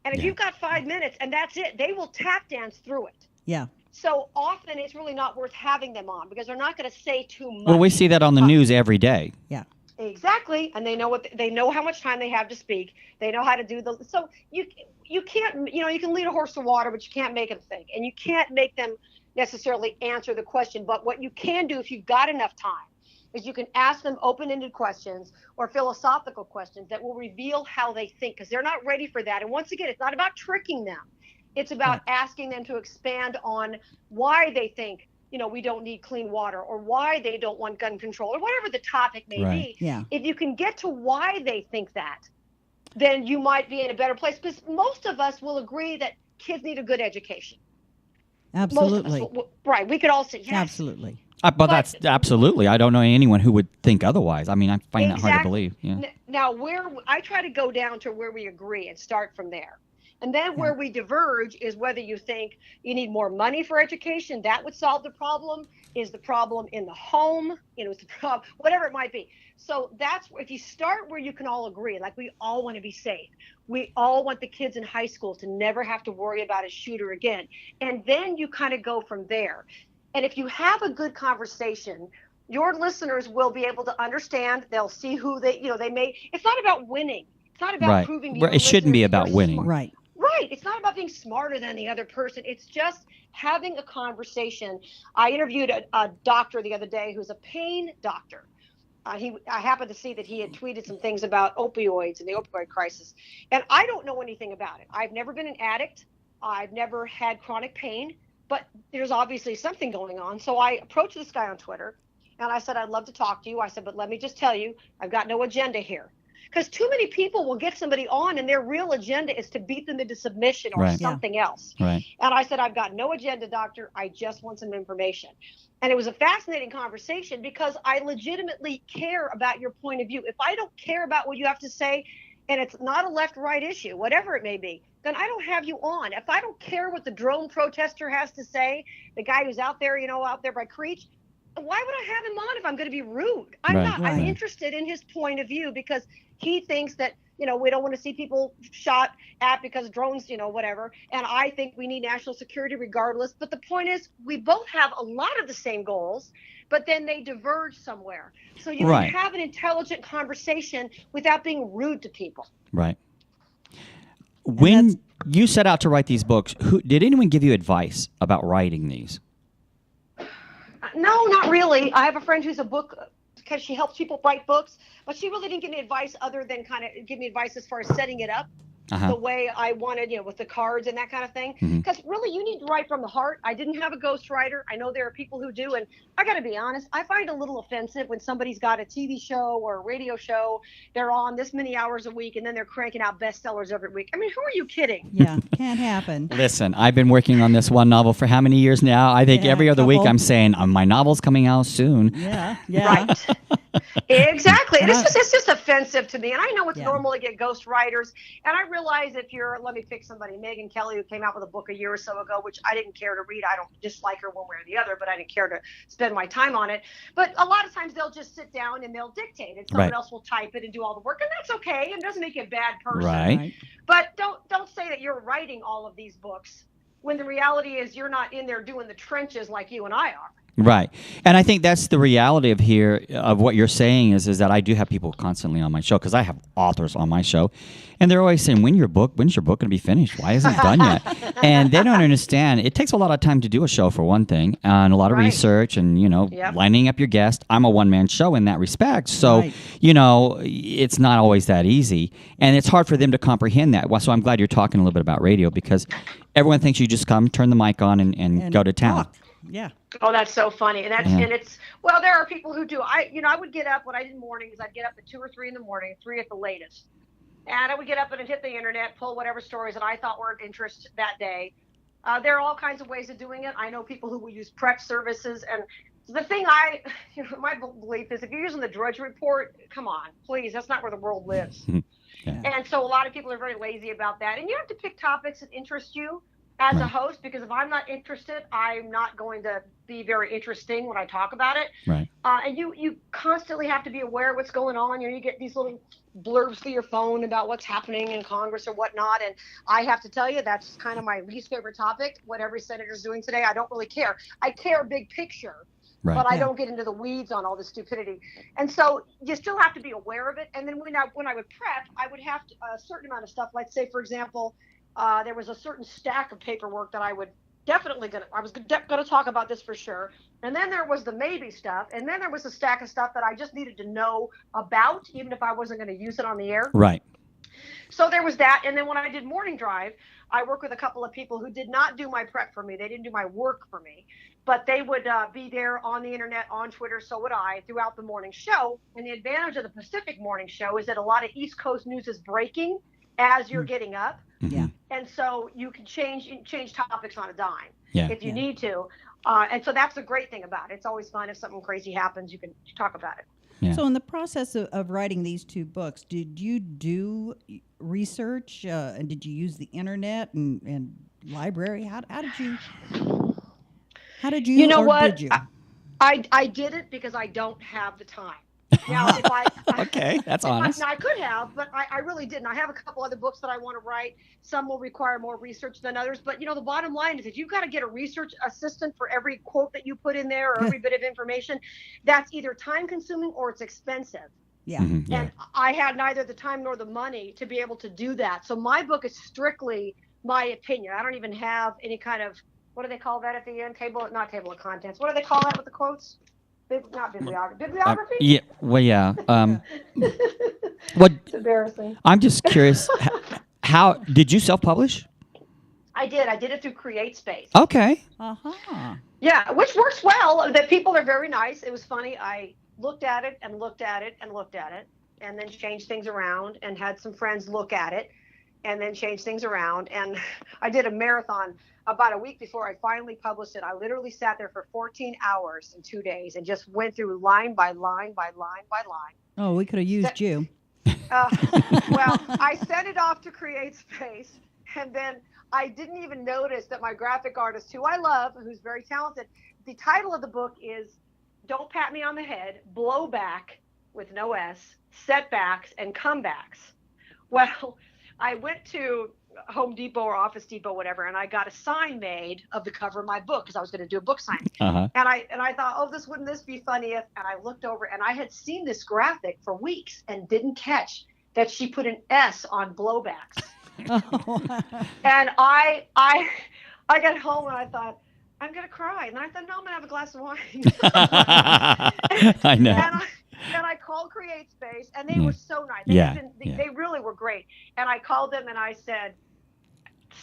And if Yeah. you've got 5 minutes and that's it, they will tap dance through it. Yeah. So often it's really not worth having them on, because they're not going to say too much. Well, we see that on the news every day. Yeah. Exactly. And they know how much time they have to speak. They know how to do so you can't, you can lead a horse to water, but you can't make them think, and you can't make them necessarily answer the question. But what you can do, if you've got enough time, is you can ask them open-ended questions or philosophical questions that will reveal how they think, because they're not ready for that. And once again, it's not about tricking them. It's about asking them to expand on why they think, we don't need clean water, or why they don't want gun control, or whatever the topic may Right. be. Yeah. If you can get to why they think that, then you might be in a better place, because most of us will agree that kids need a good education. Absolutely. Most of us right. We could all say yes. Absolutely. But that's absolutely. I don't know anyone who would think otherwise. I mean, I find that hard to Exactly. believe. Yeah. Now, where I try to go down to where we agree and start from there. And then where we diverge is whether you think you need more money for education, that would solve the problem. Is the problem in the home? Is the problem, whatever it might be. So that's, if you start where you can all agree, like we all want to be safe. We all want the kids in high school to never have to worry about a shooter again. And then you kind of go from there. And if you have a good conversation, your listeners will be able to understand. They'll see who they may. It's not about winning. It's not about Right. proving to Well, your it shouldn't be listeners about you're winning. smart. Right. Right. It's not about being smarter than the other person. It's just having a conversation. I interviewed a doctor the other day who's a pain doctor. I happened to see that he had tweeted some things about opioids and the opioid crisis. And I don't know anything about it. I've never been an addict. I've never had chronic pain. But there's obviously something going on. So I approached this guy on Twitter, and I said, I'd love to talk to you. I said, but let me just tell you, I've got no agenda here. Because too many people will get somebody on and their real agenda is to beat them into submission or Right. something else. Right. And I said, I've got no agenda, doctor. I just want some information. And it was a fascinating conversation, because I legitimately care about your point of view. If I don't care about what you have to say, and it's not a left-right issue, whatever it may be, then I don't have you on. If I don't care what the drone protester has to say, the guy who's out there, out there by Creech, why would I have him on if I'm going to be rude? I'm Right. not. Right. I'm interested in his point of view because he thinks that, we don't want to see people shot at because drones, whatever. And I think we need national security regardless. But the point is, we both have a lot of the same goals, but then they diverge somewhere. So you Right. can have an intelligent conversation without being rude to people. Right. When you set out to write these books, did anyone give you advice about writing these? No, not really. I have a friend who's a book, because she helps people write books, but she really didn't give me advice other than kind of give me advice as far as setting it up the way I wanted, with the cards and that kind of thing. Because really, you need to write from the heart. I didn't have a ghostwriter. I know there are people who do, and I got to be honest, I find it a little offensive when somebody's got a TV show or a radio show, they're on this many hours a week, and then they're cranking out bestsellers every week. I mean, who are you kidding? Yeah, can't happen. Listen, I've been working on this one novel for how many years now? I think Yeah, every other week couple. I'm saying my novel's coming out soon. Yeah, yeah. Right. Exactly. And And it's just offensive to me. And I know it's Yeah. normal to get ghost writers. And I realize if let me pick somebody, Megyn Kelly, who came out with a book a year or so ago, which I didn't care to read. I don't dislike her one way or the other, but I didn't care to spend my time on it. But a lot of times they'll just sit down and they'll dictate and someone Right. else will type it and do all the work. And that's okay. It doesn't make you a bad person. Right. But don't say that you're writing all of these books when the reality is you're not in there doing the trenches like you and I are. Right. And I think that's the reality of what you're saying is that I do have people constantly on my show because I have authors on my show and they're always saying, when's your book going to be finished? Why isn't it done yet? And they don't understand. It takes a lot of time to do a show for one thing and a lot of Right. research and, Yep. lining up your guest. I'm a one-man show in that respect. So, Right. it's not always that easy. And it's hard for them to comprehend that. Well, so I'm glad you're talking a little bit about radio because everyone thinks you just come, turn the mic on and go to town. talk. Yeah. Oh, that's so funny. And Yeah. there are people who do. I would get up when I did mornings. I'd get up at 2 or 3 in the morning, 3 at the latest. And I would get up and hit the internet, pull whatever stories that I thought were of interest that day. There are all kinds of ways of doing it. I know people who will use prep services. And the thing my belief is if you're using the Drudge Report, come on, please, that's not where the world lives. Yeah. And so a lot of people are very lazy about that. And you have to pick topics that interest you as a Right. host, because if I'm not interested, I'm not going to be very interesting when I talk about it. Right. And you constantly have to be aware of what's going on. You get these little blurbs through your phone about what's happening in Congress or whatnot. And I have to tell you, that's kind of my least favorite topic. What every senator's doing today, I don't really care. I care big picture. Right. But I Yeah. don't get into the weeds on all the stupidity. And so you still have to be aware of it. And then when I would prep, I would have a certain amount of stuff. Let's say, for example, there was a certain stack of paperwork that I was going to talk about this for sure. And then there was the maybe stuff. And then there was a stack of stuff that I just needed to know about, even if I wasn't going to use it on the air. Right. So there was that. And then when I did morning drive, I worked with a couple of people who did not do my prep for me. They didn't do my work for me, but they would be there on the internet, on Twitter. So would I throughout the morning show. And the advantage of the Pacific morning show is that a lot of East Coast news is breaking as you're getting up. Yeah. And so you can change topics on a dime if you Yeah. need to. And so that's the great thing about it. It's always fun if something crazy happens, you can talk about it. Yeah. So in the process of writing these 2 books, did you do research and did you use the internet and library? How did you You know or what? did you? I did it because I don't have the time. Now, if I Okay, that's honest. I could have, but I really didn't. I have a couple other books that I want to write. Some will require more research than others. But, the bottom line is if you've got to get a research assistant for every quote that you put in there or every bit of information, that's either time consuming or it's expensive. Yeah. Yeah. And I had neither the time nor the money to be able to do that. So my book is strictly my opinion. I don't even have any kind of, what do they call that at the end? Not table of contents. What do they call that with the quotes? Not bibliography. Bibliography? Yeah. Well, yeah. What? It's embarrassing. I'm just curious. How did you self-publish? I did it through CreateSpace. Okay. Uh-huh. Yeah, which works well. The people are very nice. It was funny. I looked at it and looked at it and looked at it and then changed things around and had some friends look at it and then changed things around. And I did a marathon about a week before I finally published it. I literally sat there for 14 hours in 2 days and just went through line by line by line by line. Oh, we could have used you. Uh, well, I sent it off to Create Space, and then I didn't even notice that my graphic artist, who I love, who's very talented, the title of the book is Don't Pat Me on the Head, Blowback with no S, Setbacks and Comebacks. Well, I went to Home Depot or Office Depot, whatever, and I got a sign made of the cover of my book because I was going to do a book signing. Uh-huh. And I thought, oh, wouldn't this be funny if? And I looked over, and I had seen this graphic for weeks and didn't catch that she put an S on blowbacks. And I got home and I thought, I'm going to cry. And then I thought, no, I'm going to have a glass of wine. I know. And I called Create Space, and they were so nice. They really were great. And I called them and I said,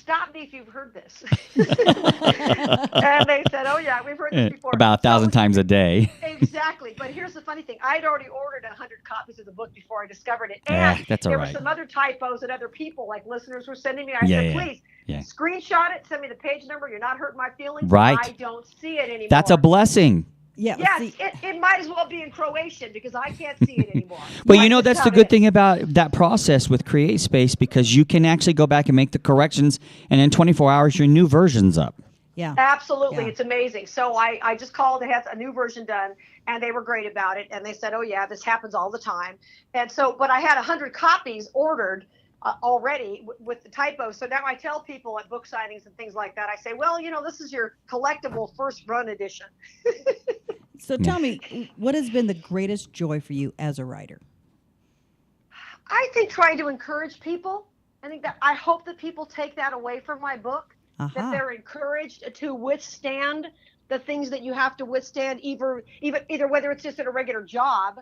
stop me if you've heard this. And they said, oh, yeah, we've heard this before. About 1,000 times a day. Exactly. But here's the funny thing. I'd already ordered 100 copies of the book before I discovered it. And that's all there right. were some other typos that other people, like listeners, were sending me. I said, please, screenshot it, send me the page number. You're not hurting my feelings. Right. I don't see it anymore. That's a blessing. Yeah. Yes, it might as well be in Croatian because I can't see it anymore. Well, that's the good thing about that process with Create Space, because you can actually go back and make the corrections, and in 24 hours, your new version's up. Yeah. Absolutely. Yeah. It's amazing. So I just called to have a new version done, and they were great about it. And they said, oh, yeah, this happens all the time. And so, but I had 100 copies ordered already with the typos. So now I tell people at book signings and things like that, I say, well, this is your collectible first run edition. So tell me, what has been the greatest joy for you as a writer? I think trying to encourage people. I hope that people take that away from my book, that they're encouraged to withstand the things that you have to withstand, either whether it's just at a regular job.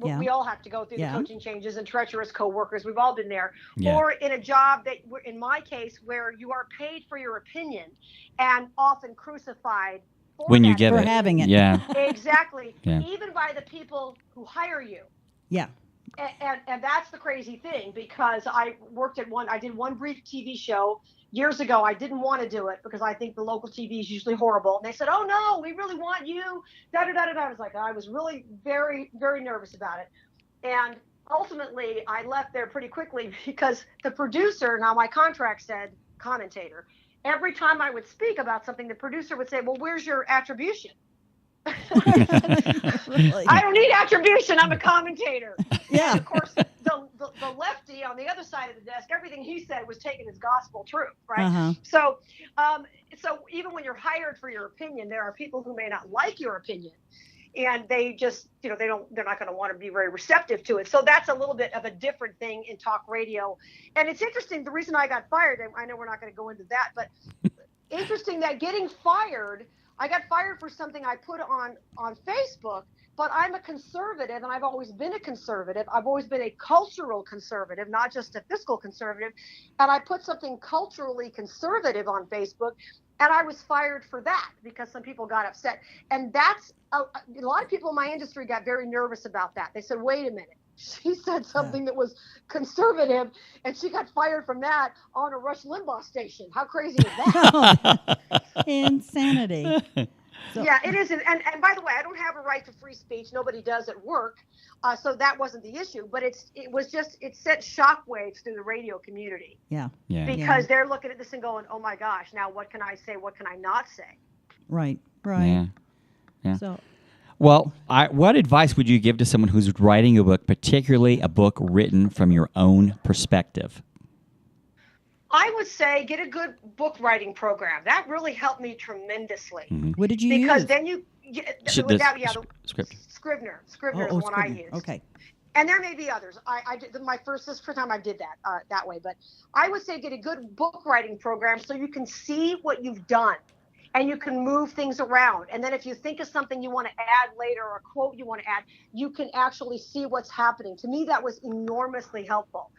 Yeah. We all have to go through the coaching changes and treacherous coworkers. We've all been there. Yeah. Or in a job that, in my case, where you are paid for your opinion and often crucified when you give for it. Having it. Yeah. Exactly. Yeah. Even by the people who hire you. Yeah. And that's the crazy thing, because I did one brief TV show years ago. I didn't want to do it because I think the local TV is usually horrible. And they said, oh, no, we really want you. I was like, I was really very, very nervous about it. And ultimately, I left there pretty quickly because the producer, now my contract said commentator. Every time I would speak about something, the producer would say, well, where's your attribution? Really? I don't need attribution. I'm a commentator. Yeah. And of course, the lefty on the other side of the desk, everything he said was taken as gospel truth, right? Uh-huh. So even when you're hired for your opinion, there are people who may not like your opinion, and they just, they're not going to want to be very receptive to it. So that's a little bit of a different thing in talk radio. And it's interesting. The reason I got fired, and I know we're not going to go into that, but interesting that getting fired. I got fired for something I put on Facebook, but I'm a conservative, and I've always been a conservative. I've always been a cultural conservative, not just a fiscal conservative. And I put something culturally conservative on Facebook, and I was fired for that because some people got upset. And that's a lot of people in my industry got very nervous about that. They said, wait a minute. She said something that was conservative, and she got fired from that on a Rush Limbaugh station. How crazy is that? Insanity. So. Yeah, it is. And by the way, I don't have a right to free speech. Nobody does at work. So that wasn't the issue. But it sent shockwaves through the radio community. Yeah. Because they're looking at this and going, oh, my gosh, now what can I say? What can I not say? Right. Yeah. So. Well, what advice would you give to someone who's writing a book, particularly a book written from your own perspective? I would say get a good book writing program. That really helped me tremendously. Mm-hmm. What did you use? Because then you Scrivener. Scrivener is the one I used. Okay. And there may be others. This is the first time I did that way. But I would say get a good book writing program so you can see what you've done. And you can move things around. And then if you think of something you want to add later or a quote you want to add, you can actually see what's happening. To me, that was enormously helpful.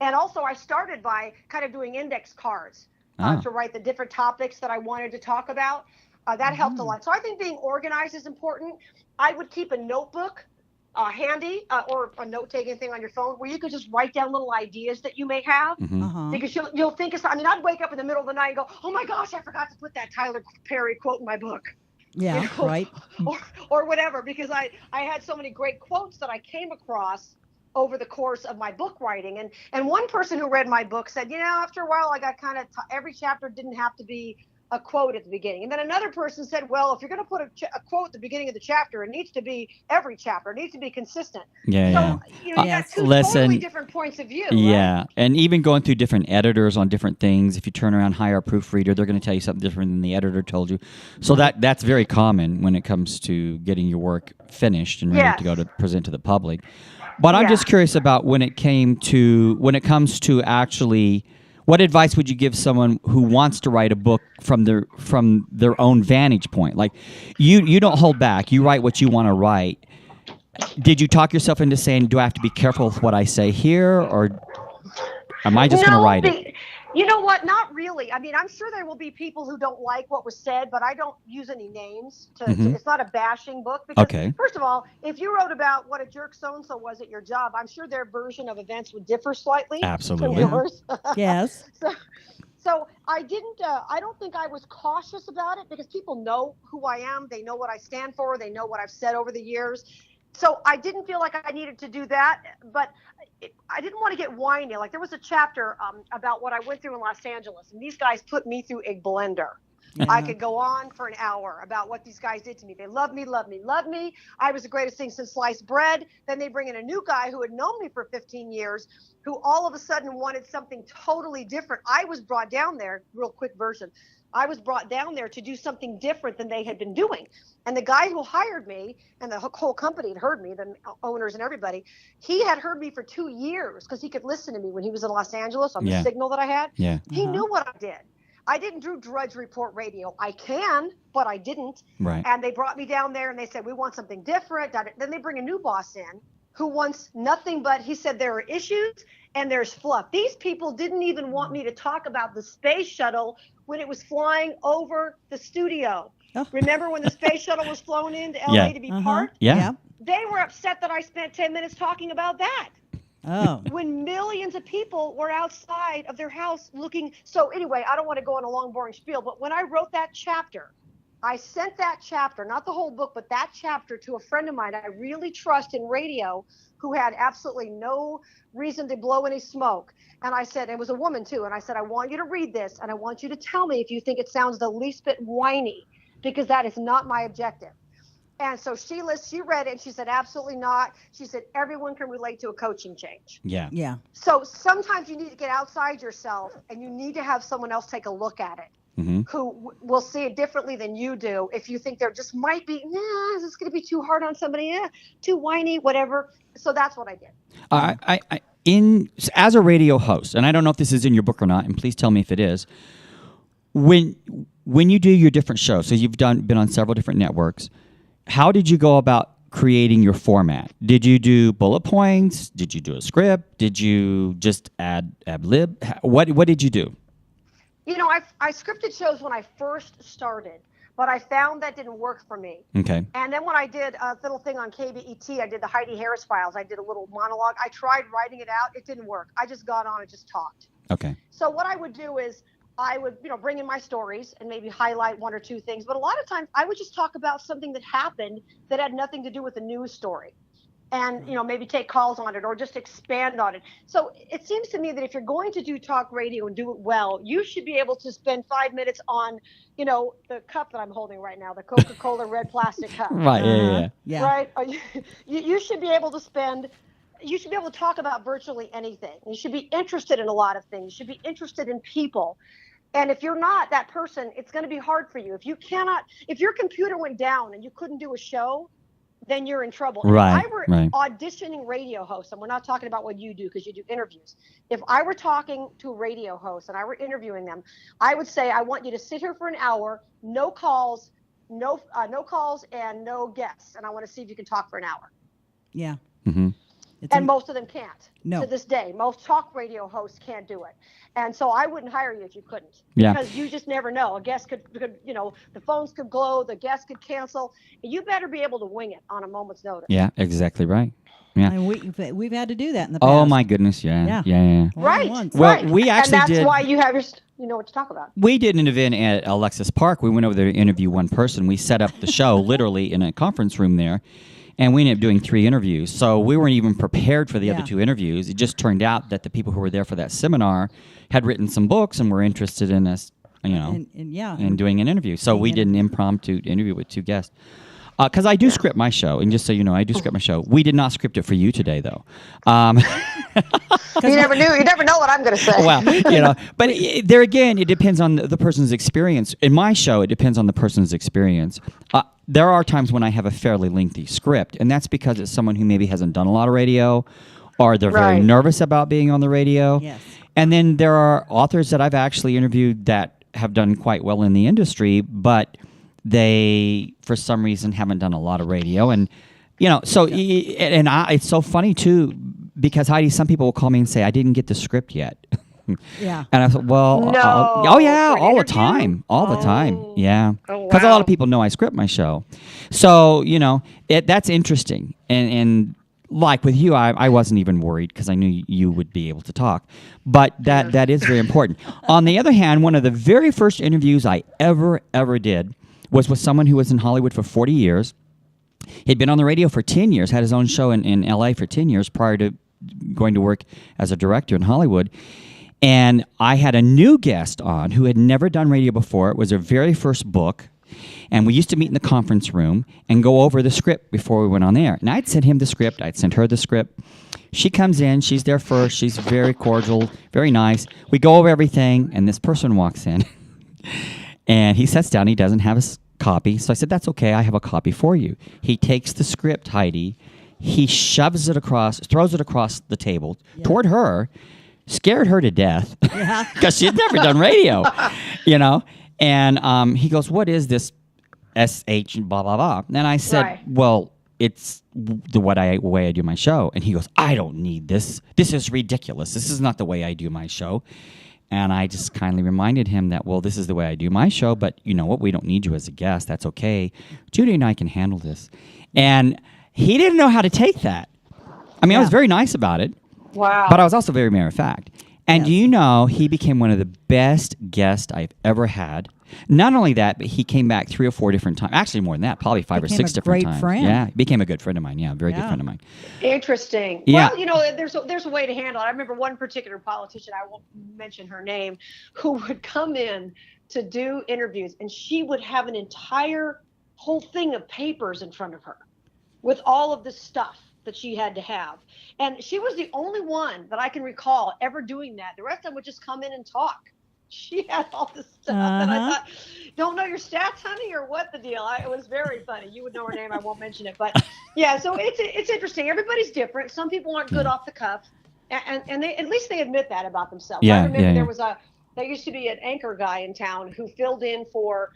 And also, I started by kind of doing index cards to write the different topics that I wanted to talk about. That helped a lot. So I think being organized is important. I would keep a notebook handy or a note-taking thing on your phone where you could just write down little ideas that you may have. Mm-hmm. Uh-huh. Because you'll think of something. I'd wake up in the middle of the night and go, oh, my gosh, I forgot to put that Tyler Perry quote in my book. Yeah, right. Or whatever, because I had so many great quotes that I came across over the course of my book writing. And one person who read my book said, after a while I got kind of every chapter didn't have to be a quote at the beginning. And then another person said, well, if you're going to put a quote at the beginning of the chapter, it needs to be every chapter. It needs to be consistent. So, you got two totally different points of view. Yeah. Right? And even going through different editors on different things, if you turn around, hire a proofreader, they're going to tell you something different than the editor told you. So that's very common when it comes to getting your work finished and ready to go to present to the public. But I'm just curious about when it comes to actually, what advice would you give someone who wants to write a book from their own vantage point? Like, you don't hold back. You write what you want to write. Did you talk yourself into saying, do I have to be careful with what I say here, or am I just going to write it? You know what? Not really. I mean, I'm sure there will be people who don't like what was said, but I don't use any names. It's not a bashing book. Because, first of all, if you wrote about what a jerk so-and-so was at your job, I'm sure their version of events would differ slightly. Absolutely. From yours. Yes. So I didn't. I don't think I was cautious about it because people know who I am. They know what I stand for. They know what I've said over the years. So I didn't feel like I needed to do that, but I didn't want to get whiny. Like, there was a chapter about what I went through in Los Angeles, and these guys put me through a blender. I could go on for an hour about what these guys did to me. They loved me, loved me, loved me. I was the greatest thing since sliced bread. Then they bring in a new guy who had known me for 15 years, who all of a sudden wanted something totally different. I was brought down there, real quick version. I was brought down there to do something different than they had been doing. And the guy who hired me, and the whole company had heard me, the owners and everybody, he had heard me for 2 years because he could listen to me when he was in Los Angeles on the signal that I had. Yeah. He knew what I did. I didn't do Drudge Report radio. I can, but I didn't. Right. And they brought me down there and they said, we want something different. Then they bring a new boss in who wants nothing but, he said, there are issues and there's fluff. These people didn't even want me to talk about the space shuttle when it was flying over the studio. Oh. Remember when the space shuttle was flown into LA to be parked? Yeah. They were upset that I spent 10 minutes talking about that. Oh. When millions of people were outside of their house looking. So anyway, I don't want to go on a long, boring spiel, but when I wrote that chapter, I sent that chapter, not the whole book, but that chapter to a friend of mine I really trust in radio who had absolutely no reason to blow any smoke. And I said, it was a woman too, and I said, I want you to read this, and I want you to tell me if you think it sounds the least bit whiny, because that is not my objective. And so she read it, and she said, absolutely not. She said, everyone can relate to a coaching change. Yeah. Yeah. So sometimes you need to get outside yourself, and you need to have someone else take a look at it. Who will see it differently than you do. If you think there just might be, is this going to be too hard on somebody? Too whiny, whatever. So that's what I did. As a radio host, and I don't know if this is in your book or not, and please tell me if it is. When you do your different shows, so you've been on several different networks, how did you go about creating your format? Did you do bullet points? Did you do a script? Did you just ad lib? What did you do? You know, I scripted shows when I first started, but I found that didn't work for me. Okay. And then when I did a little thing on KBET, I did the Heidi Harris files. I did a little monologue. I tried writing it out. It didn't work. I just got on and just talked. Okay. So what I would do is I would, bring in my stories and maybe highlight one or two things. But a lot of times I would just talk about something that happened that had nothing to do with the news story. And, maybe take calls on it or just expand on it. So it seems to me that if you're going to do talk radio and do it well, you should be able to spend 5 minutes on, the cup that I'm holding right now, the Coca-Cola red plastic cup. Right. Yeah. Right. You should be able to talk about virtually anything. You should be interested in a lot of things. You should be interested in people. And if you're not that person, it's going to be hard for you. If your computer went down and you couldn't do a show, then you're in trouble. Right, if I were right. auditioning radio hosts, and we're not talking about what you do because you do interviews. If I were talking to a radio host and I were interviewing them, I would say, I want you to sit here for an hour, no calls, no calls and no guests. And I want to see if you can talk for an hour. Yeah. Mm-hmm. And most of them can't. No. To this day, most talk radio hosts can't do it. And so I wouldn't hire you if you couldn't. Yeah. Because you just never know. A guest could, the phones could glow, the guest could cancel. You better be able to wing it on a moment's notice. Yeah, exactly right. Yeah. And we've had to do that in the past. Oh my goodness, yeah. Right. Well, we actually and that's did. why you have you know what to talk about. We did an event at Alexis Park. We went over there to interview one person. We set up the show literally in a conference room there. And we ended up doing 3 interviews. So we weren't even prepared for the other Yeah. 2 interviews. It just turned out that the people who were there for that seminar had written some books and were interested in us, in doing an interview. So we did an impromptu interview with 2 guests. Because I do script my show, and just so you know, I do script my show. We did not script it for you today, though. You never knew. You never know what I'm going to say. Well, but there again, it depends on the person's experience. In my show, it depends on the person's experience. There are times when I have a fairly lengthy script, and that's because it's someone who maybe hasn't done a lot of radio, or they're very nervous about being on the radio. Yes. And then there are authors that I've actually interviewed that have done quite well in the industry, but they, for some reason, haven't done a lot of radio. And, so, it's so funny, too, because, Heidi, some people will call me and say, I didn't get the script yet. Yeah. And I thought, well, No. all the interview? time. All the time. Yeah. Oh, Because a wow. lot of people know I script my show. So, that's interesting. And like with you, I wasn't even worried because I knew you would be able to talk. But that is very important. On the other hand, one of the very first interviews I ever did was with someone who was in Hollywood for 40 years. He'd been on the radio for 10 years, had his own show in L.A. for 10 years prior to going to work as a director in Hollywood. And I had a new guest on who had never done radio before. It was her very first book. And we used to meet in the conference room and go over the script before we went on air. And I'd sent him the script. I'd sent her the script. She comes in. She's there first. She's very cordial, very nice. We go over everything, and this person walks in. And he sits down. He doesn't have a copy. So I said, that's okay. I have a copy for you. He takes the script, Heidi. He shoves it across, throws it across the table toward her, scared her to death because she had never done radio, And he goes, what is this SH blah, blah, blah? And I said, well, it's the way I do my show. And he goes, I don't need this. This is ridiculous. This is not the way I do my show. And I just kindly reminded him that, well, this is the way I do my show, but you know what? We don't need you as a guest. That's okay. Judy and I can handle this. And he didn't know how to take that. I mean, I was very nice about it. Wow. But I was also very matter of fact. And do you know, he became one of the best guests I've ever had. Not only that, but he came back 3 or 4 different times. Actually, more than that, probably 5 or 6 different times. Friend. Yeah, he became a good friend of mine. Yeah, very good friend of mine. Interesting. Yeah. Well, there's a way to handle it. I remember one particular politician, I won't mention her name, who would come in to do interviews, and she would have an entire whole thing of papers in front of her with all of this stuff that she had to have. And she was the only one that I can recall ever doing that. The rest of them would just come in and talk. She had all this stuff, and I thought, don't know your stats, honey, or what the deal? It was very funny. You would know her name. I won't mention it, but yeah. So it's interesting. Everybody's different. Some people aren't good off the cuff, and they at least they admit that about themselves. Yeah, I remember there used to be an anchor guy in town who filled in for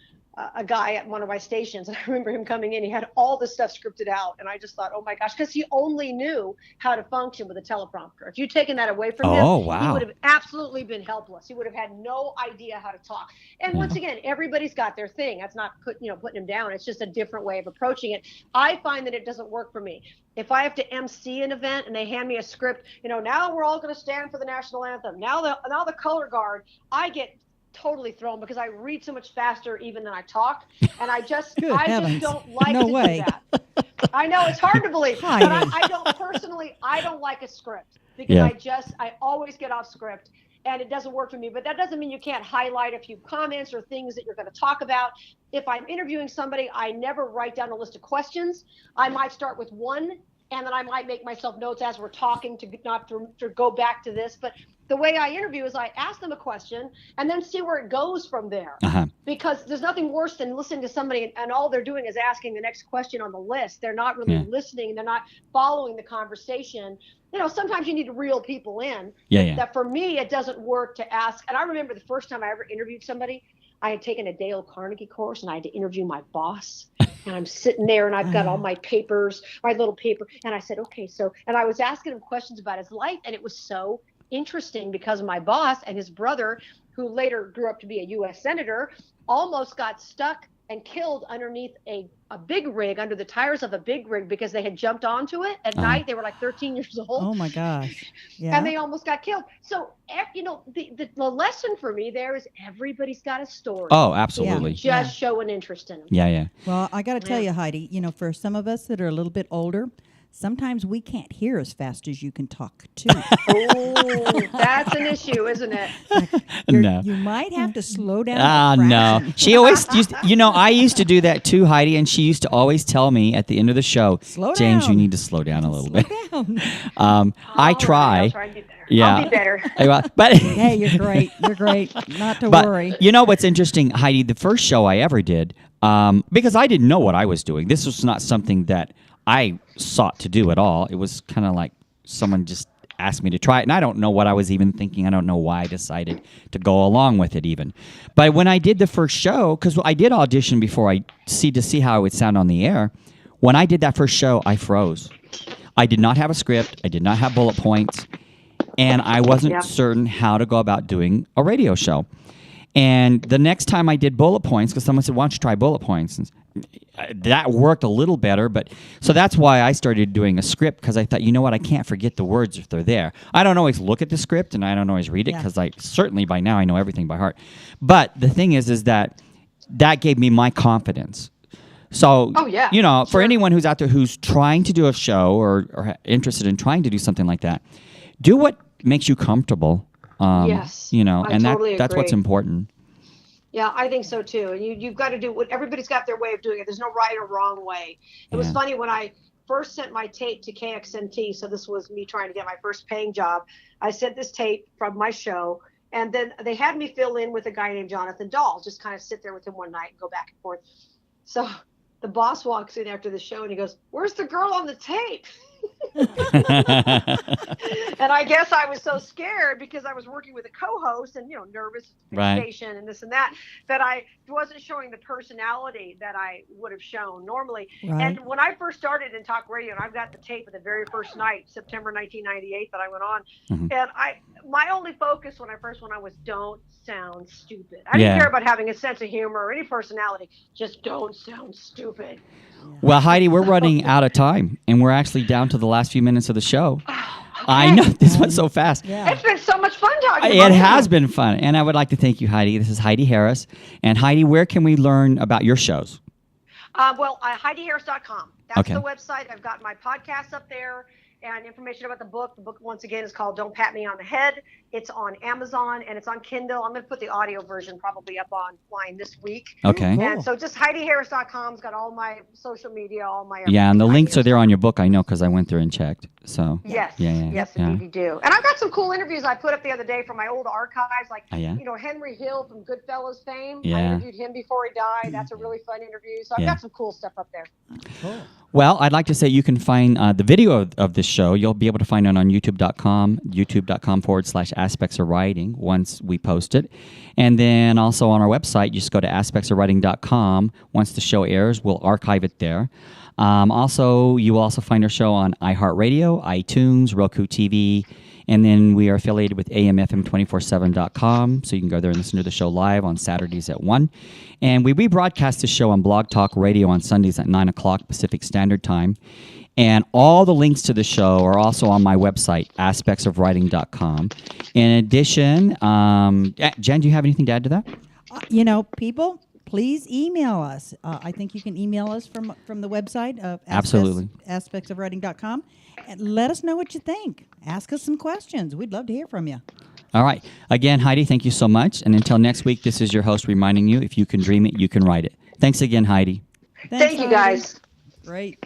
a guy at one of my stations, and I remember him coming in. He had all this stuff scripted out, and I just thought, oh my gosh, because he only knew how to function with a teleprompter. If you'd taken that away from him, he would have absolutely been helpless. He would have had no idea how to talk. And once again, everybody's got their thing. That's not putting him down. It's just a different way of approaching it. I find that it doesn't work for me. If I have to MC an event and they hand me a script, now we're all going to stand for the national anthem. Now the color guard, I get totally thrown because I read so much faster even than I talk, and I just don't like to do that. I know it's hard to believe, but I don't like a script because I always get off script, and it doesn't work for me. But that doesn't mean you can't highlight a few comments or things that you're going to talk about. If I'm interviewing somebody, I never write down a list of questions. I might start with one, and then I might make myself notes as we're talking to go back to this. But the way I interview is I ask them a question and then see where it goes from there. Because there's nothing worse than listening to somebody and all they're doing is asking the next question on the list. They're not really listening. They're not following the conversation. Sometimes you need to reel people in. That for me, it doesn't work to ask. And I remember the first time I ever interviewed somebody, I had taken a Dale Carnegie course and I had to interview my boss. And I'm sitting there and I've got all my papers, my little paper. And I said, okay, and I was asking him questions about his life. And it was so interesting because my boss and his brother, who later grew up to be a U.S. senator, almost got stuck and killed underneath a big rig, under the tires of a big rig, because they had jumped onto it at night. They were like 13 years old. Oh my gosh. Yeah. And they almost got killed. So, the lesson for me there is everybody's got a story. Oh, absolutely. Just show an interest in them. Yeah. Well, I got to tell you, Heidi, for some of us that are a little bit older, sometimes we can't hear as fast as you can talk, too. Oh, that's an issue, isn't it? No. You might have to slow down. No. She always used, I used to do that too, Heidi, and she used to always tell me at the end of the show, Slow James, down. you need to slow down a little bit. Down. I try. I'll try and be better. Yeah. I'll be better. But Hey, you're great. You're great. Not to worry. You know what's interesting, Heidi? The first show I ever did, because I didn't know what I was doing. This was not something that I sought to do at all. It was kind of like someone just asked me to try it, and I don't know what I was even thinking. I don't know why I decided to go along with it even. But when I did the first show, because I did audition before to see how it would sound on the air, when I did that first show, I froze. I did not have a script. I did not have bullet points. And I wasn't certain how to go about doing a radio show. And the next time I did bullet points, because someone said, why don't you try bullet points? And that worked a little better. So that's why I started doing a script, because I thought, you know what, I can't forget the words if they're there. I don't always look at the script, and I don't always read it, because certainly by now I know everything by heart. But the thing is that gave me my confidence. So, for anyone who's out there who's trying to do a show or interested in trying to do something like that, do what makes you comfortable. Yes. And totally that's what's agree. important. Yeah, I think so too. And you've got to do what everybody's got their way of doing it. There's no right or wrong way. It was funny when I first sent my tape to KXNT. So this was me trying to get my first paying job. I sent this tape from my show, and then they had me fill in with a guy named Jonathan Dahl, just kind of sit there with him one night and go back and forth. So the boss walks in after the show and he goes, "Where's the girl on the tape?" And I guess I was so scared, because I was working with a co-host and nervous station and this and that I wasn't showing the personality that I would have shown normally. And when I first started in talk radio, and I've got the tape of the very first night, September 1998, that I went on, and my only focus when I first went on was don't sound stupid. I didn't care about having a sense of humor or any personality, just don't sound stupid. Well, Heidi, we're running out of time, and we're actually down to the last few minutes of the show. Okay. I know, this went so fast. Yeah. It's been so much fun talking It has been fun, and I would like to thank you, Heidi. This is Heidi Harris. And Heidi, where can we learn about your shows? HeidiHarris.com. That's the website. I've got my podcast up there and information about the book. The book, once again, is called Don't Pat Me on the Head. It's on Amazon, and it's on Kindle. I'm going to put the audio version probably up online this week. Okay. Cool. And so just HeidiHarris.com's got all my social media, all my Yeah, and the links are there on your book, I know, because I went there and checked. So yes, indeed you do. And I've got some cool interviews I put up the other day from my old archives, like Henry Hill from Goodfellas fame. I interviewed him before he died. That's a really fun interview. So I've got some cool stuff up there. Cool. Well, I'd like to say you can find the video of this show. You'll be able to find it on youtube.com/aspects of writing once we post it. And then also on our website, just go to aspectsofwriting.com. Once the show airs, we'll archive it there. You will also find our show on iHeartRadio, iTunes, Roku TV, and then we are affiliated with AMFM247.com, so you can go there and listen to the show live on Saturdays at 1. And we rebroadcast the show on Blog Talk Radio on Sundays at 9 o'clock Pacific Standard Time. And all the links to the show are also on my website, aspectsofwriting.com. In addition, Jen, do you have anything to add to that? People, please email us. I think you can email us from the website of Absolutely. aspectsofwriting.com. And let us know what you think. Ask us some questions. We'd love to hear from you. All right. Again, Heidi, thank you so much. And until next week, this is your host reminding you, if you can dream it, you can write it. Thanks again, Heidi. Thanks, Thank you, guys. Great.